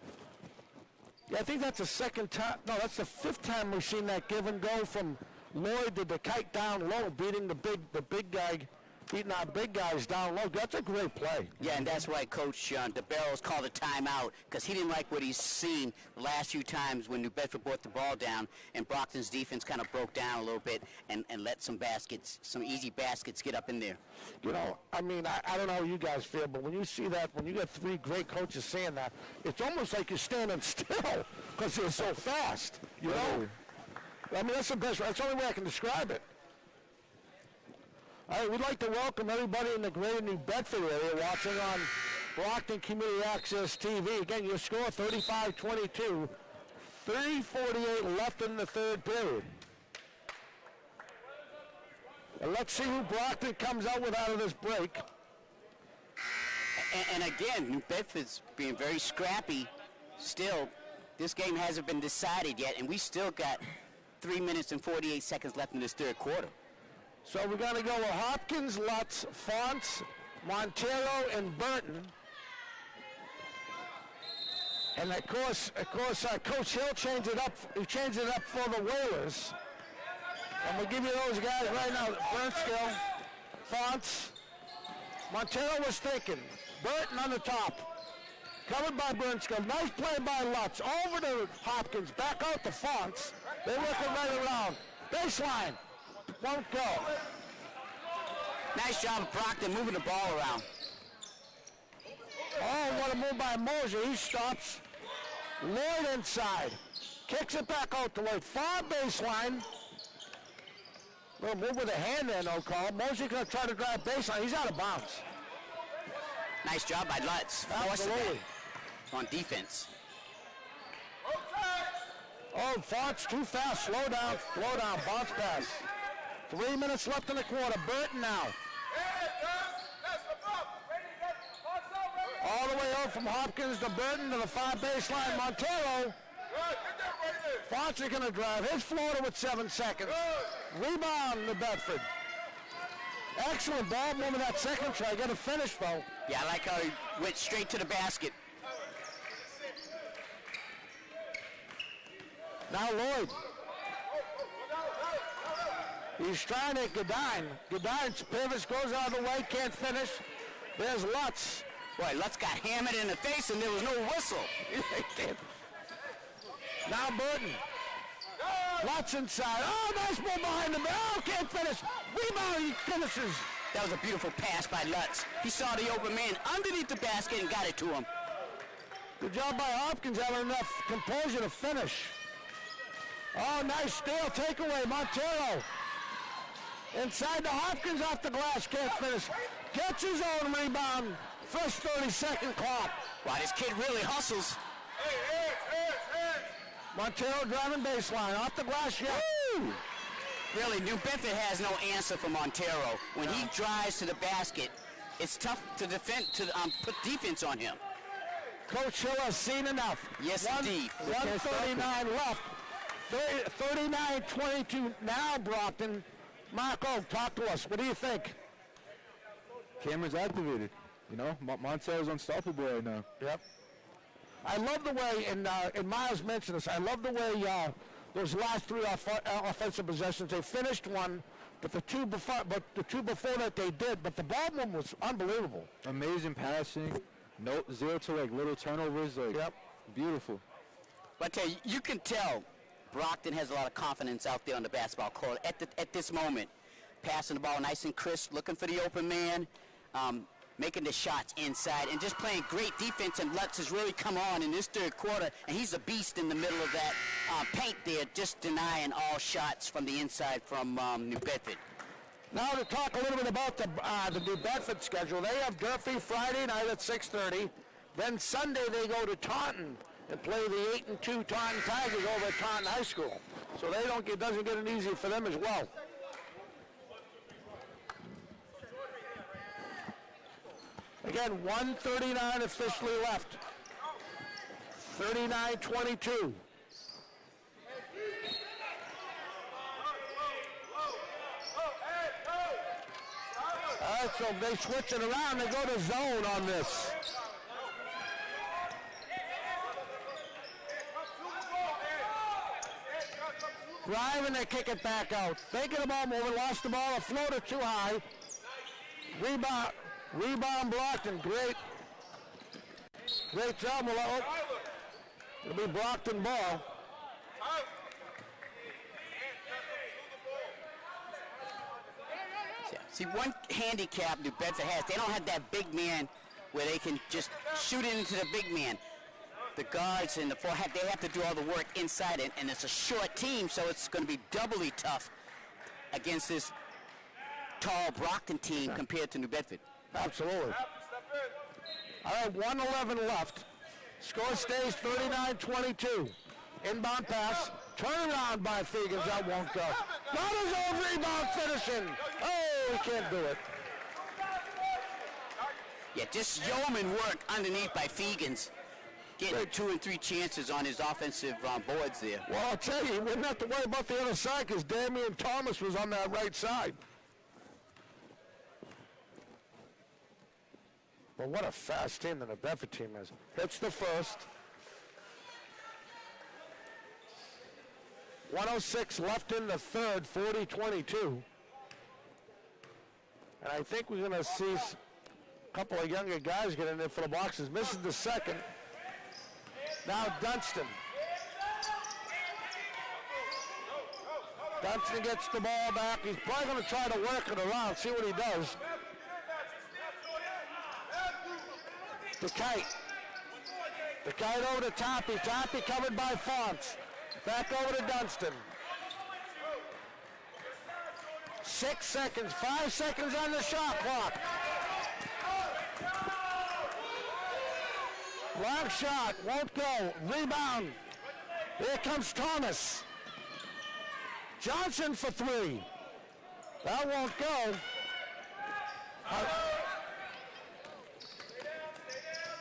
Yeah, I think that's the second time, no, that's the fifth time we've seen that give and go from Lloyd to DeKite down low, beating the big guy, beating our big guys down low. That's a great play. Yeah, and that's why Coach DeBarrow's called a timeout, because he didn't like what he's seen the last few times when New Bedford brought the ball down and Brockton's defense kind of broke down a little bit and let some easy baskets get up in there. You know, I mean, I don't know how you guys feel, but when you see that, when you got three great coaches saying that, it's almost like you're standing still because they're so fast, you know? I mean, that's the only way I can describe it. All right, we'd like to welcome everybody in the greater New Bedford area watching on Brockton Community Access TV. Again, your score 35-22, 3:48 left in the third period. And let's see who Brockton comes out with out of this break. And again, New Bedford's being very scrappy. Still, this game hasn't been decided yet, and we still got 3 minutes and 48 seconds left in this third quarter. So we're going to go with Hopkins, Lutz, Fonts, Montero, and Burton. And of course, Coach Hill changed it up. He changed it up for the Whalers. And we'll give you those guys right now. Burnskill, Fonts, Montero was thinking. Burton on the top. Covered by Burnskill. Nice play by Lutz. Over to Hopkins. Back out to Fonts. They're working right around. Baseline. Won't go. Nice job of Brockton moving the ball around. Oh, what a move by Moser. He stops. Lloyd inside. Kicks it back out to Lloyd. Far baseline. Little move with a hand there, no call. Moser's going to try to drive baseline. He's out of bounds. Nice job by Lutz. Absolutely. On defense. Oh, Fonts too fast. Slow down, bounce pass. 3 minutes left in the quarter. Burton now. All the way out from Hopkins to Burton to the far baseline. Montero. Fonts is going to drive his floater with 7 seconds. Rebound to Bedford. Excellent ball movement that second try. Got to finish though. Yeah, I like how he went straight to the basket. Now Lloyd. He's trying to Godine. Godine's pivots, goes out of the way, can't finish. There's Lutz. Boy, Lutz got hammered in the face and there was no whistle. Now Burton. Lutz inside. Oh, nice ball behind the back. Oh, can't finish. Rebound, he finishes. That was a beautiful pass by Lutz. He saw the open man underneath the basket and got it to him. Good job by Hopkins having enough composure to finish. Oh, nice steal, takeaway, Montero. Inside to Hopkins off the glass, can't finish. Gets his own rebound, first 30-second clock. Wow, this kid really hustles. Montero driving baseline, off the glass, yeah. Woo! Really, New Bedford has no answer for Montero. When he drives to the basket, it's tough to defend, put defense on him. Coach Hill has seen enough. Yes, indeed. 1:39 left. 39-22 now, Brockton. Marco, talk to us. What do you think? Camera's activated. You know, Montel's unstoppable right now. Yep. I love the way, and Miles mentioned this, I love the way those last three offensive possessions, they finished one, but the two before that they did, but the ball one was unbelievable. Amazing passing. No, zero to like little turnovers. Like, Yep. Beautiful. But I tell you, you can tell Brockton has a lot of confidence out there on the basketball court at this moment. Passing the ball nice and crisp, looking for the open man, making the shots inside, and just playing great defense. And Lutz has really come on in this third quarter, and he's a beast in the middle of that paint there, just denying all shots from the inside from New Bedford. Now to talk a little bit about the New Bedford schedule. They have Durfee Friday night at 6:30. Then Sunday they go to Taunton and play the 8-2 Taunton Tigers over at Taunton High School. So it doesn't get it easy for them as well. Again, 1:39 officially left. 39-22. All right, so they switch it around. They go to zone on this. Driving, they kick it back out. Faking the ball moving, lost the ball, a floater too high. Rebound Brockton, great job. It'll be Brockton ball. See, one handicap New Bedford has, they don't have that big man where they can just shoot it into the big man. The guards and the forehand, they have to do all the work inside it, and it's a short team, so it's going to be doubly tough against this tall Brockton team compared to New Bedford. Absolutely. All right, 1:11 left. Score stays 39-22. Inbound pass. Turnaround by Fegans. That won't go. Not his own rebound finishing. Oh, he can't do it. Yeah, just yeoman work underneath by Fegans. Getting 2 and 3 chances on his offensive boards there. Well, I'll tell you, he wouldn't have to worry about the other side because Damian Thomas was on that right side. Well, what a fast team that the Bedford team is. Hits the first. 1:06 left in the third, 40-22. And I think we're going to see a couple of younger guys get in there for the boxes. Misses the second. Now Dunstan. Dunstan gets the ball back. He's probably going to try to work it around, see what he does. The kite over to Toppy. Toppy covered by Fonts. Back over to Dunstan. 6 seconds, 5 seconds on the shot clock. Block shot, won't go. Rebound. Here comes Thomas. Johnson for 3. That won't go.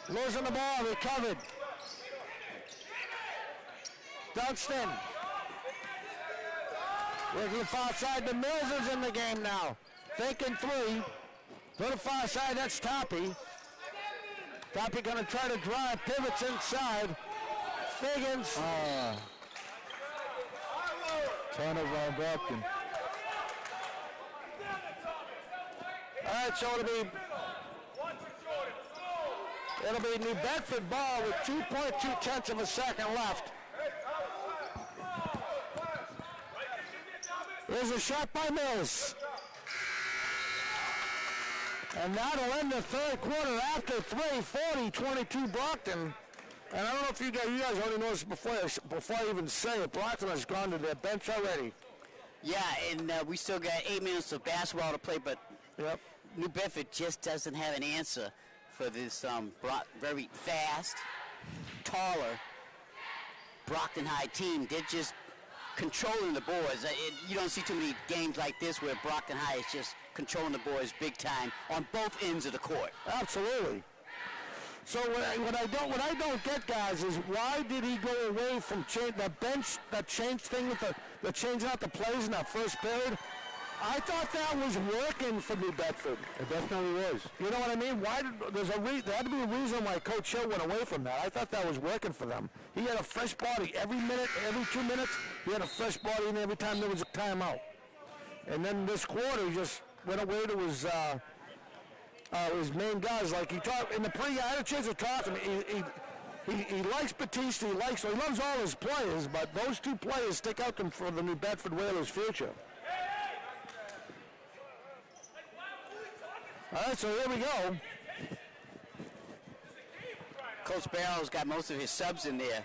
Losing the ball, recovered. Dunstan. Working far side, the Mills is in the game now. Faking 3. To the far side, that's Toppy. Toppy gonna try to drive, pivots inside. Figgins. Turnover on Brockton. All right, so it'll be New Bedford ball with 2.2 of a second left. There's a shot by Mills. And that'll end the third quarter after 3, 40-22 Brockton. And I don't know if you guys already noticed before I even say it, Brockton has gone to their bench already. Yeah, and we still got 8 minutes of basketball to play, but New Bedford just doesn't have an answer for this very fast, taller Brockton High team. They're just controlling the boards. You don't see too many games like this where Brockton High is just controlling the boards big time on both ends of the court. Absolutely. So what I don't get, guys, is why did he go away from that bench, that change thing with the changing out the plays in that first period? I thought that was working for New Bedford. It definitely was. You know what I mean? Why did, there had to be a reason why Coach Hill went away from that. I thought that was working for them. He had a fresh body every minute, every 2 minutes. He had a fresh body in every time there was a timeout. And then this quarter, he just went away to his main guys. Like he talked in the pre. I had a chance to talk to him. He likes Batista. He loves all his players, but those two players stick out to him for the New Bedford Whalers' future. All right, so here we go. Coach Barrow's got most of his subs in there,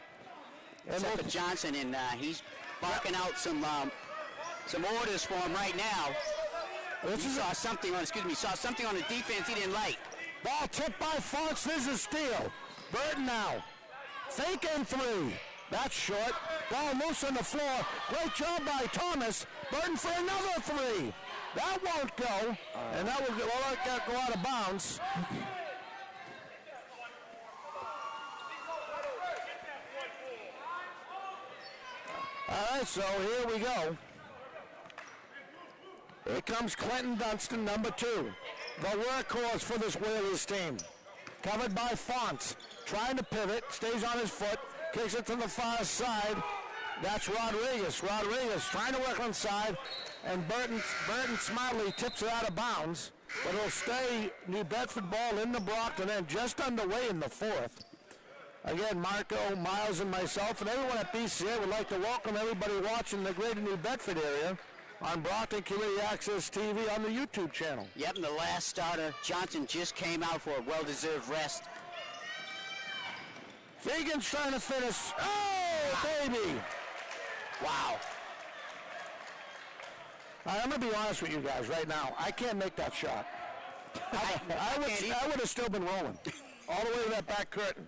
except for Johnson, and he's barking out some orders for him right now. Saw something on the defense he didn't like. Ball tipped by Fox. This is steal. Burton now. Faking three. That's short. Ball loose on the floor. Great job by Thomas. Burton for another three. That won't go, and that will let that go out of bounds. All right, so here we go. Here comes Clinton Dunstan, number 2. The workhorse for this Whalers team. Covered by Fonts. Trying to pivot, stays on his foot, kicks it to the far side. That's Rodriguez. Rodriguez trying to work inside, and Burton smartly tips it out of bounds, but it'll stay New Bedford ball in the Brockton end, just underway in the 4th. Again, Marco, Miles, and myself, and everyone at BCA would like to welcome everybody watching the greater New Bedford area on Brockton Community Access TV on the YouTube channel. Yep, and the last starter, Johnson, just came out for a well-deserved rest. Fegan's trying to finish. Oh, baby! Wow. I'm going to be honest with you guys right now. I can't make that shot. I would have still been rolling all the way to that back curtain.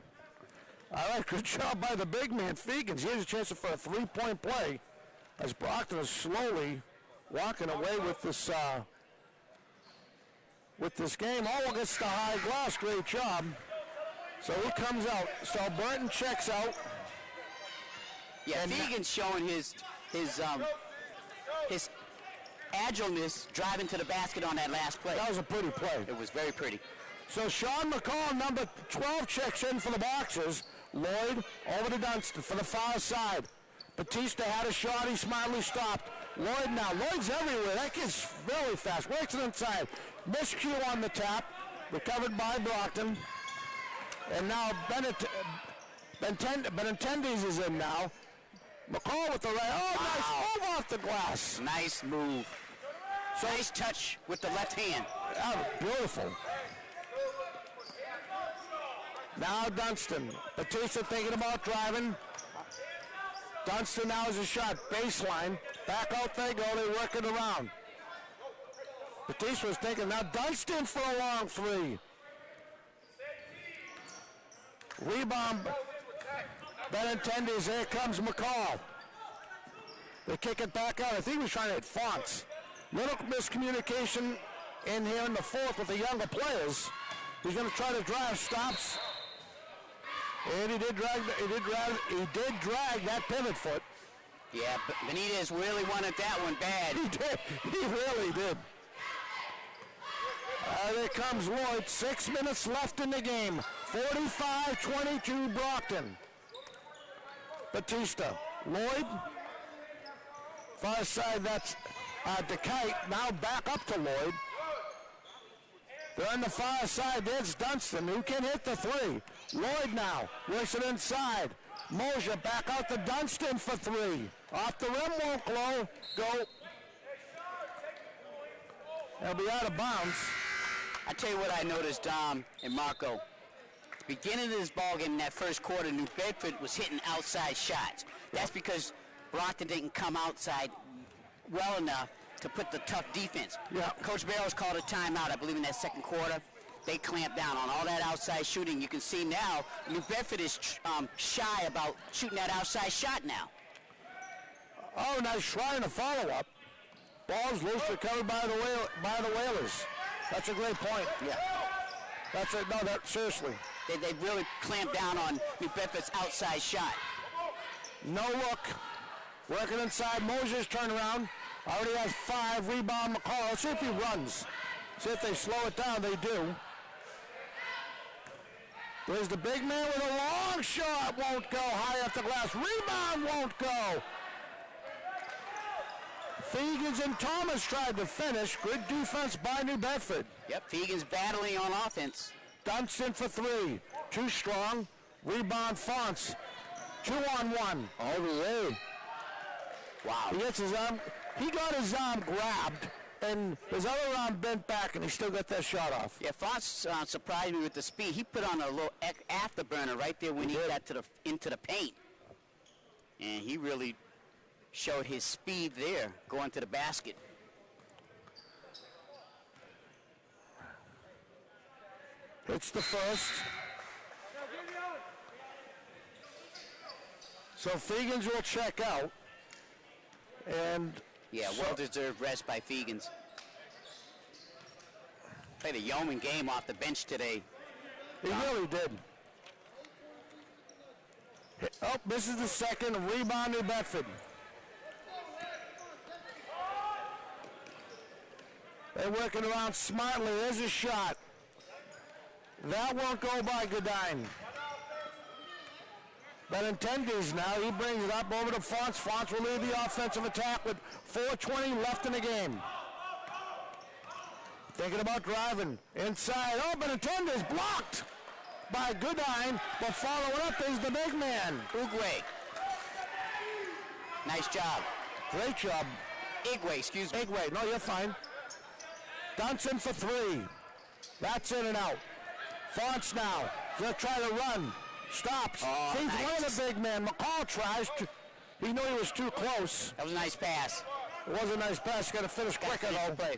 All right, good job by the big man, Fegans. He has a chance for a 3-point play as Brockton is slowly walking away with this game. All against the high glass. Great job. So he comes out. So Burton checks out. Yeah, Fegan's showing his agileness driving to the basket on that last play. That was a pretty play. It was very pretty. So Sean McCall, number 12, checks in for the Boxers. Lloyd over to Dunstan for the far side. Batista had a shot. He smartly stopped. Lloyd now. Lloyd's everywhere. That kid's really fast. Works it inside. Miscue on the tap. Recovered by Brockton. And now Benintendiz is in now. McCall with the right. Oh, wow. Nice move off the glass. Nice move. So nice touch with the left hand. Oh, beautiful. Now Dunstan. Batista thinking about driving. Dunstan now has a shot. Baseline. Back out they go. They work it around. Batista was thinking. Now Dunstan for a long three. Rebound. Benintendiz. Here comes McCall. They kick it back out. I think he was trying to hit Fonts. Little miscommunication in here in the 4th with the younger players. He's going to try to drive. Stops. And he did drag that pivot foot. Yeah, but Benitez really wanted that one bad. He did. He really did. There comes Lloyd. 6 minutes left in the game. 45-22 Brockton. Batista. Lloyd. Far side, that's DeKite. Now back up to Lloyd. They're on the far side. There's Dunstan, who can hit the three. Lloyd now works it inside. Mosier back out to Dunstan for three. Off the rim, won't go. They'll be out of bounds. I tell you what I noticed, Dom and Marco. Beginning of this ball game in that first quarter, New Bedford was hitting outside shots. That's because Brockton didn't come outside well enough to put the tough defense. Yeah. Coach Barrows called a timeout, I believe, in that second quarter. They clamped down on all that outside shooting. You can see now New Bedford is shy about shooting that outside shot now. Oh, nice try and a follow-up. Ball's loose, recovered by the Whalers. That's a great point. Yeah. Seriously. They really clamped down on New Bedford's outside shot. No look. Working inside. Mosier's turnaround. Already has 5. Rebound McCall. Let's see if he runs. See if they slow it down. They do. There's the big man with a long shot. Won't go. High off the glass. Rebound won't go. Fegans and Thomas tried to finish. Good defense by New Bedford. Yep, Fegan's battling on offense. Dunstan for 3. Too strong. Rebound Fonts. 2-on-1. All the way. Wow. He gets his arm. He got his arm grabbed, and his other arm bent back, and he still got that shot off. Yeah, Fonts surprised me with the speed. He put on a little afterburner right there when he got into the paint. And he really showed his speed there going to the basket. Hits the first. So Fegans will check out. And yeah, well-deserved rest by Fegans. Played a yeoman game off the bench today. He really did. Oh, this is the second. Rebound New Bedford. They're working around smartly. There's a shot. That won't go by Godine. Benintendiz now, he brings it up over to Fonts. Fonts will lead the offensive attack with 4:20 left in the game. Thinking about driving. Inside, oh, Benintendiz blocked by Godine, but following up is the big man. Ugwe. Nice job. Great job. Igwe, excuse me. Igwe, no, you're fine. Dunstan for 3. That's in and out. Fonts now, gonna try to run. Stops. Oh, He's nice. one of the big men. McCall tries to. He knew he was too close. That was a nice pass. It was a nice pass. Got to finish quicker though. Play.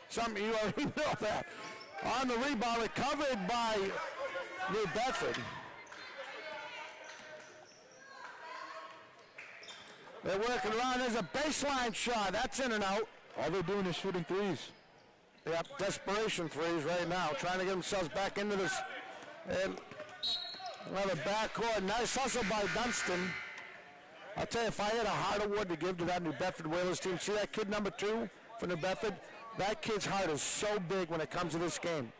Something you already know that. On the rebound, recovered by New Bedford. They're working around. There's a baseline shot. That's in and out. All they're doing is shooting threes. Yep, desperation threes right now. Trying to get themselves back into this. And another backcourt. Nice hustle by Dunstan. I'll tell you, if I had a heart award to give to that New Bedford Whalers team, see that kid number 2 for New Bedford? That kid's heart is so big when it comes to this game.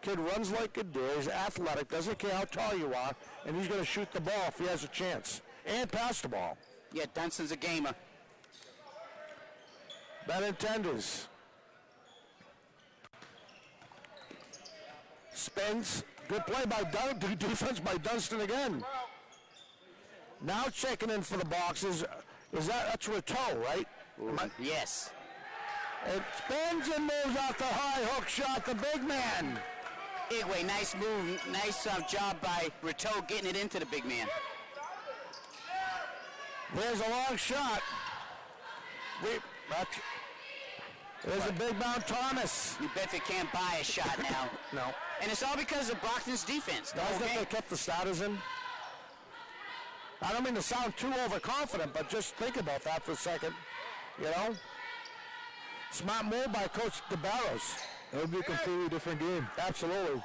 Kid runs like a deer. He's athletic. Doesn't care how tall you are. And he's going to shoot the ball if he has a chance. And pass the ball. Yeah, Dunstan's a gamer. Benintendiz. Spins. Good play by defense by Dunstan again. Now checking in for the boxes. That's Rateau, right? Yes. It spins and moves out the high hook shot. The big man. Igwe, nice move. Nice job by Rateau getting it into the big man. There's a long shot. There's a big bound Thomas. New Bedford can't buy a shot now. No. And it's all because of Brockton's defense. I think they kept the starters in. I don't mean to sound too overconfident, but just think about that for a second. You know? Smart move by Coach DeBarros. It would be a completely different game. Absolutely.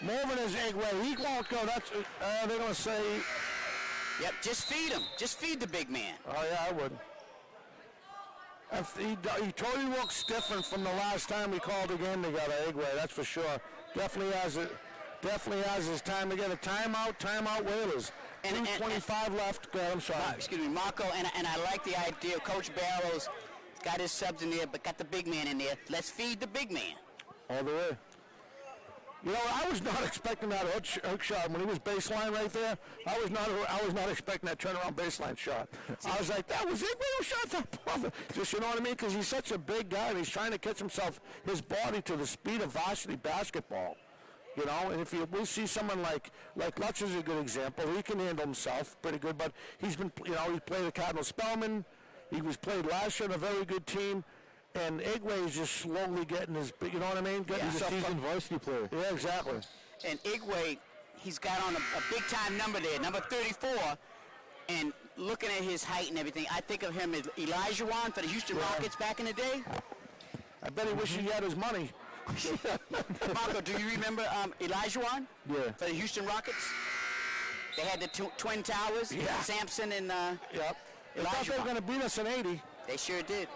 Moving his Igwe. He won't go. That's they're going to say. Yep, just feed him. Just feed the big man. Oh, yeah, I would. He totally looks different from the last time we called a game together, Igwe, that's for sure. Definitely has his time to get a timeout Whalers. 2:25 left. Go ahead, I'm sorry. Excuse me, Marco, and I like the idea. Coach Barrows got his subs in there, but got the big man in there. Let's feed the big man. All the way. You know, I was not expecting that hook shot when he was baseline right there. I was not expecting that turnaround baseline shot. I was like, that was it. Who shot that? Just, you know what I mean? Because he's such a big guy and he's trying to catch his body to the speed of varsity basketball. You know, and if we see someone like Lutz is a good example. He can handle himself pretty good, but he's been, you know, he played at Cardinal Spellman. He was played last year on a very good team. And Igwe is just slowly getting his, you know what I mean? Getting He's a himself seasoned varsity player. Yeah, exactly. And Igwe, he's got on a big-time number there, number 34. And looking at his height and everything, I think of him as Elijah Wan for the Houston Rockets back in the day. I bet he wished he had his money. Marco, do you remember Elijah Wan? Yeah. For the Houston Rockets? They had the twin towers, Yeah. Sampson and... Yep. They thought they were going to beat us in 80. They sure did.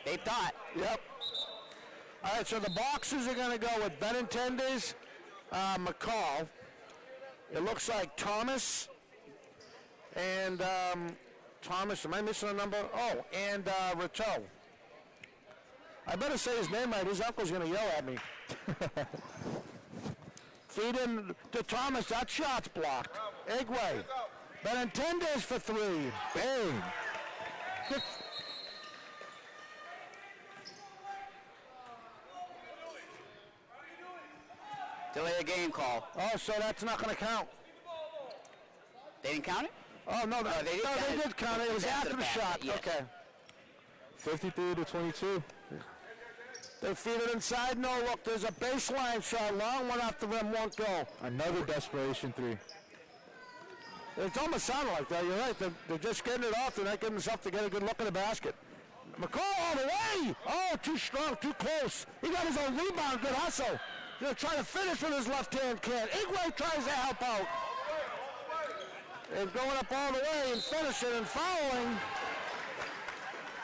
They thought. Yep. All right, so the Boxers are going to go with Benintendes, McCall. It looks like Thomas and Thomas. Am I missing a number? Oh, and Rateau. I better say his name right. His uncle's going to yell at me. Feed him to Thomas. That shot's blocked. Egway. Benintendes for 3. Bang. Delay a game call. Oh, so that's not going to count. They didn't count it? Oh, no, they did count it. It was after the shot. Yes. Okay. 53-22. They feed it inside. No, look, there's a baseline shot. Long one off the rim, won't go. Another desperation 3. It's almost sounded like that. You're right. They're just getting it off. They're not giving themselves to get a good look at the basket. McCall all the way. Oh, too strong, too close. He got his own rebound. Good hustle. He'll try to finish with his left hand. Can't. Igwe tries to help out. And going up all the way and finishing and fouling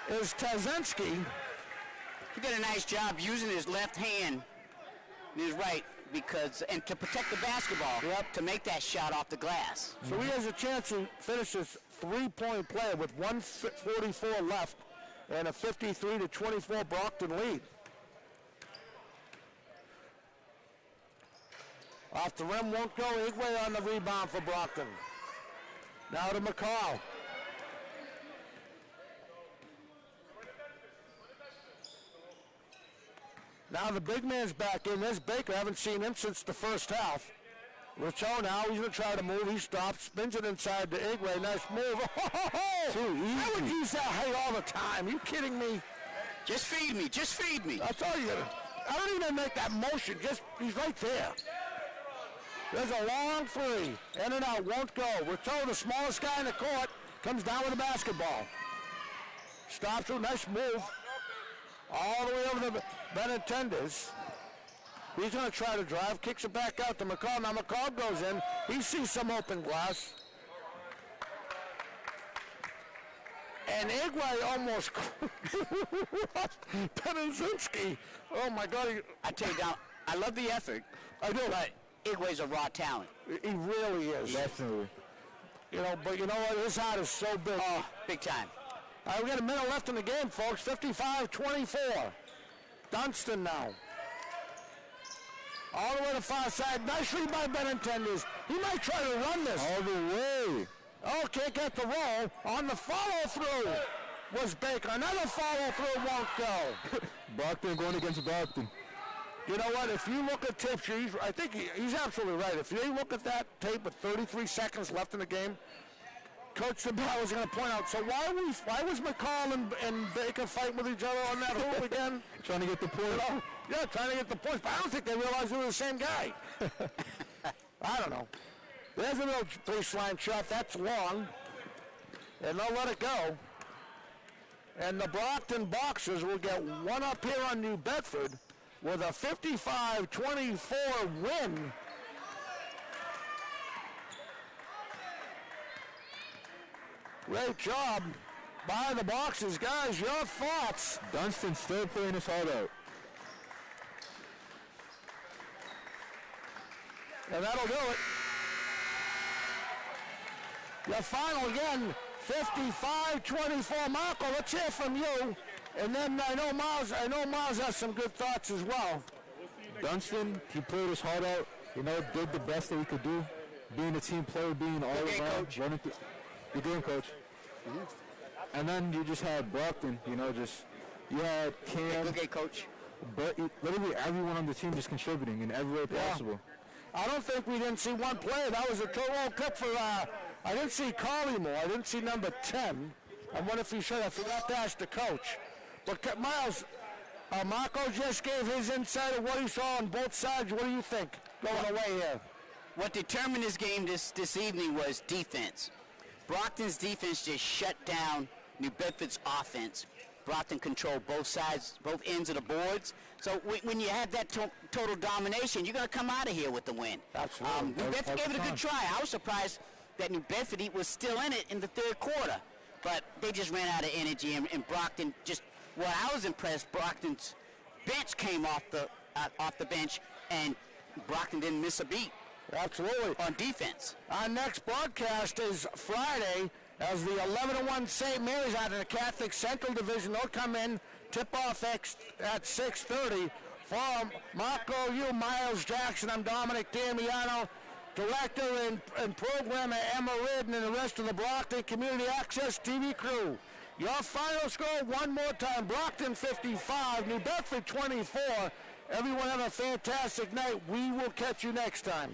is Tazinski. He did a nice job using his left hand and his right and to protect the basketball, to make that shot off the glass. So he has a chance to finish this 3-point play with 1:44 left and a 53-24 Brockton lead. Off the rim won't go. Igwe on the rebound for Brockton. Now to McCall. Now the big man's back in. There's Baker. I haven't seen him since the first half. Rateau now, he's going to try to move. He stops, spins it inside to Igwe. Nice move. I would use that height all the time. Are you kidding me? Just feed me. Just feed me. That's all you got to. I don't even make that motion. He's right there. There's a long 3. In and out, won't go. Rateau, the smallest guy in the court, comes down with the basketball. Stops with a nice move. All the way over to Benintendes. He's going to try to drive, kicks it back out to McCall. Now McCall goes in. He sees some open glass. And Igwe almost Beninzinski. Oh, my God. I tell you, Don, I love the effort. I do. But Igwe's a raw talent. He really is. Definitely. But you know what? His heart is so big. Oh, big time. All right, we got a minute left in the game, folks. 55-24. Dunston now. All the way to the far side. Nice read by Benintendes. He might try to run this. All the way. Oh, can't get the roll. On the follow-through was Baker. Another follow-through won't go. Brockton going against Brockton. You know what? If you look at tape, I think he's absolutely right. If you look at that tape with 33 seconds left in the game, Coach DeBell is going to point out, so why was McCall and Baker fighting with each other on that hoop again? Trying to get the point. Yeah, trying to get the points. But I don't think they realized they were the same guy. I don't know. There's a little baseline shot. That's long. And they'll let it go. And the Brockton Boxers will get one up here on New Bedford with a 55-24 win. Great job by the Boxers. Guys, your thoughts? Dunston still playing his heart out. And that'll do it. Your final again, 55-24. Marco, let's hear from you. And then I know Miles has some good thoughts as well. Dunston, he played his heart out. Did the best that he could do. Being a team player, being all around, running through. You're doing, Coach. Mm-hmm. And then you just had Brockton, you had Cam. Okay, Coach. But literally everyone on the team just contributing in every way possible. I don't think we didn't see one player. That was a total clip for, I didn't see Collymore. I didn't see number 10. I wonder if he should. I forgot to ask the coach. But Miles, Marco just gave his insight of what he saw on both sides. What do you think going away here? What determined this game this evening was defense. Brockton's defense just shut down New Bedford's offense. Brockton controlled both sides, both ends of the boards. So when you have that total domination, you're going to come out of here with the win. Absolutely. New Bedford gave it a good try. I was surprised that New Bedford was still in it in the third quarter. but they just ran out of energy, and Brockton just, well, I was impressed. Brockton's bench came off the bench, and Brockton didn't miss a beat. Absolutely. On defense. Our next broadcast is Friday as the 11-1 St. Mary's out of the Catholic Central Division. They'll come in, tip-off at 6:30. For Marco Yu, Miles Jackson, I'm Dominic Damiano, Director and Programmer Emma Ridden, and the rest of the Brockton Community Access TV crew. Your final score one more time, Brockton 55, New Bedford 24. Everyone have a fantastic night. We will catch you next time.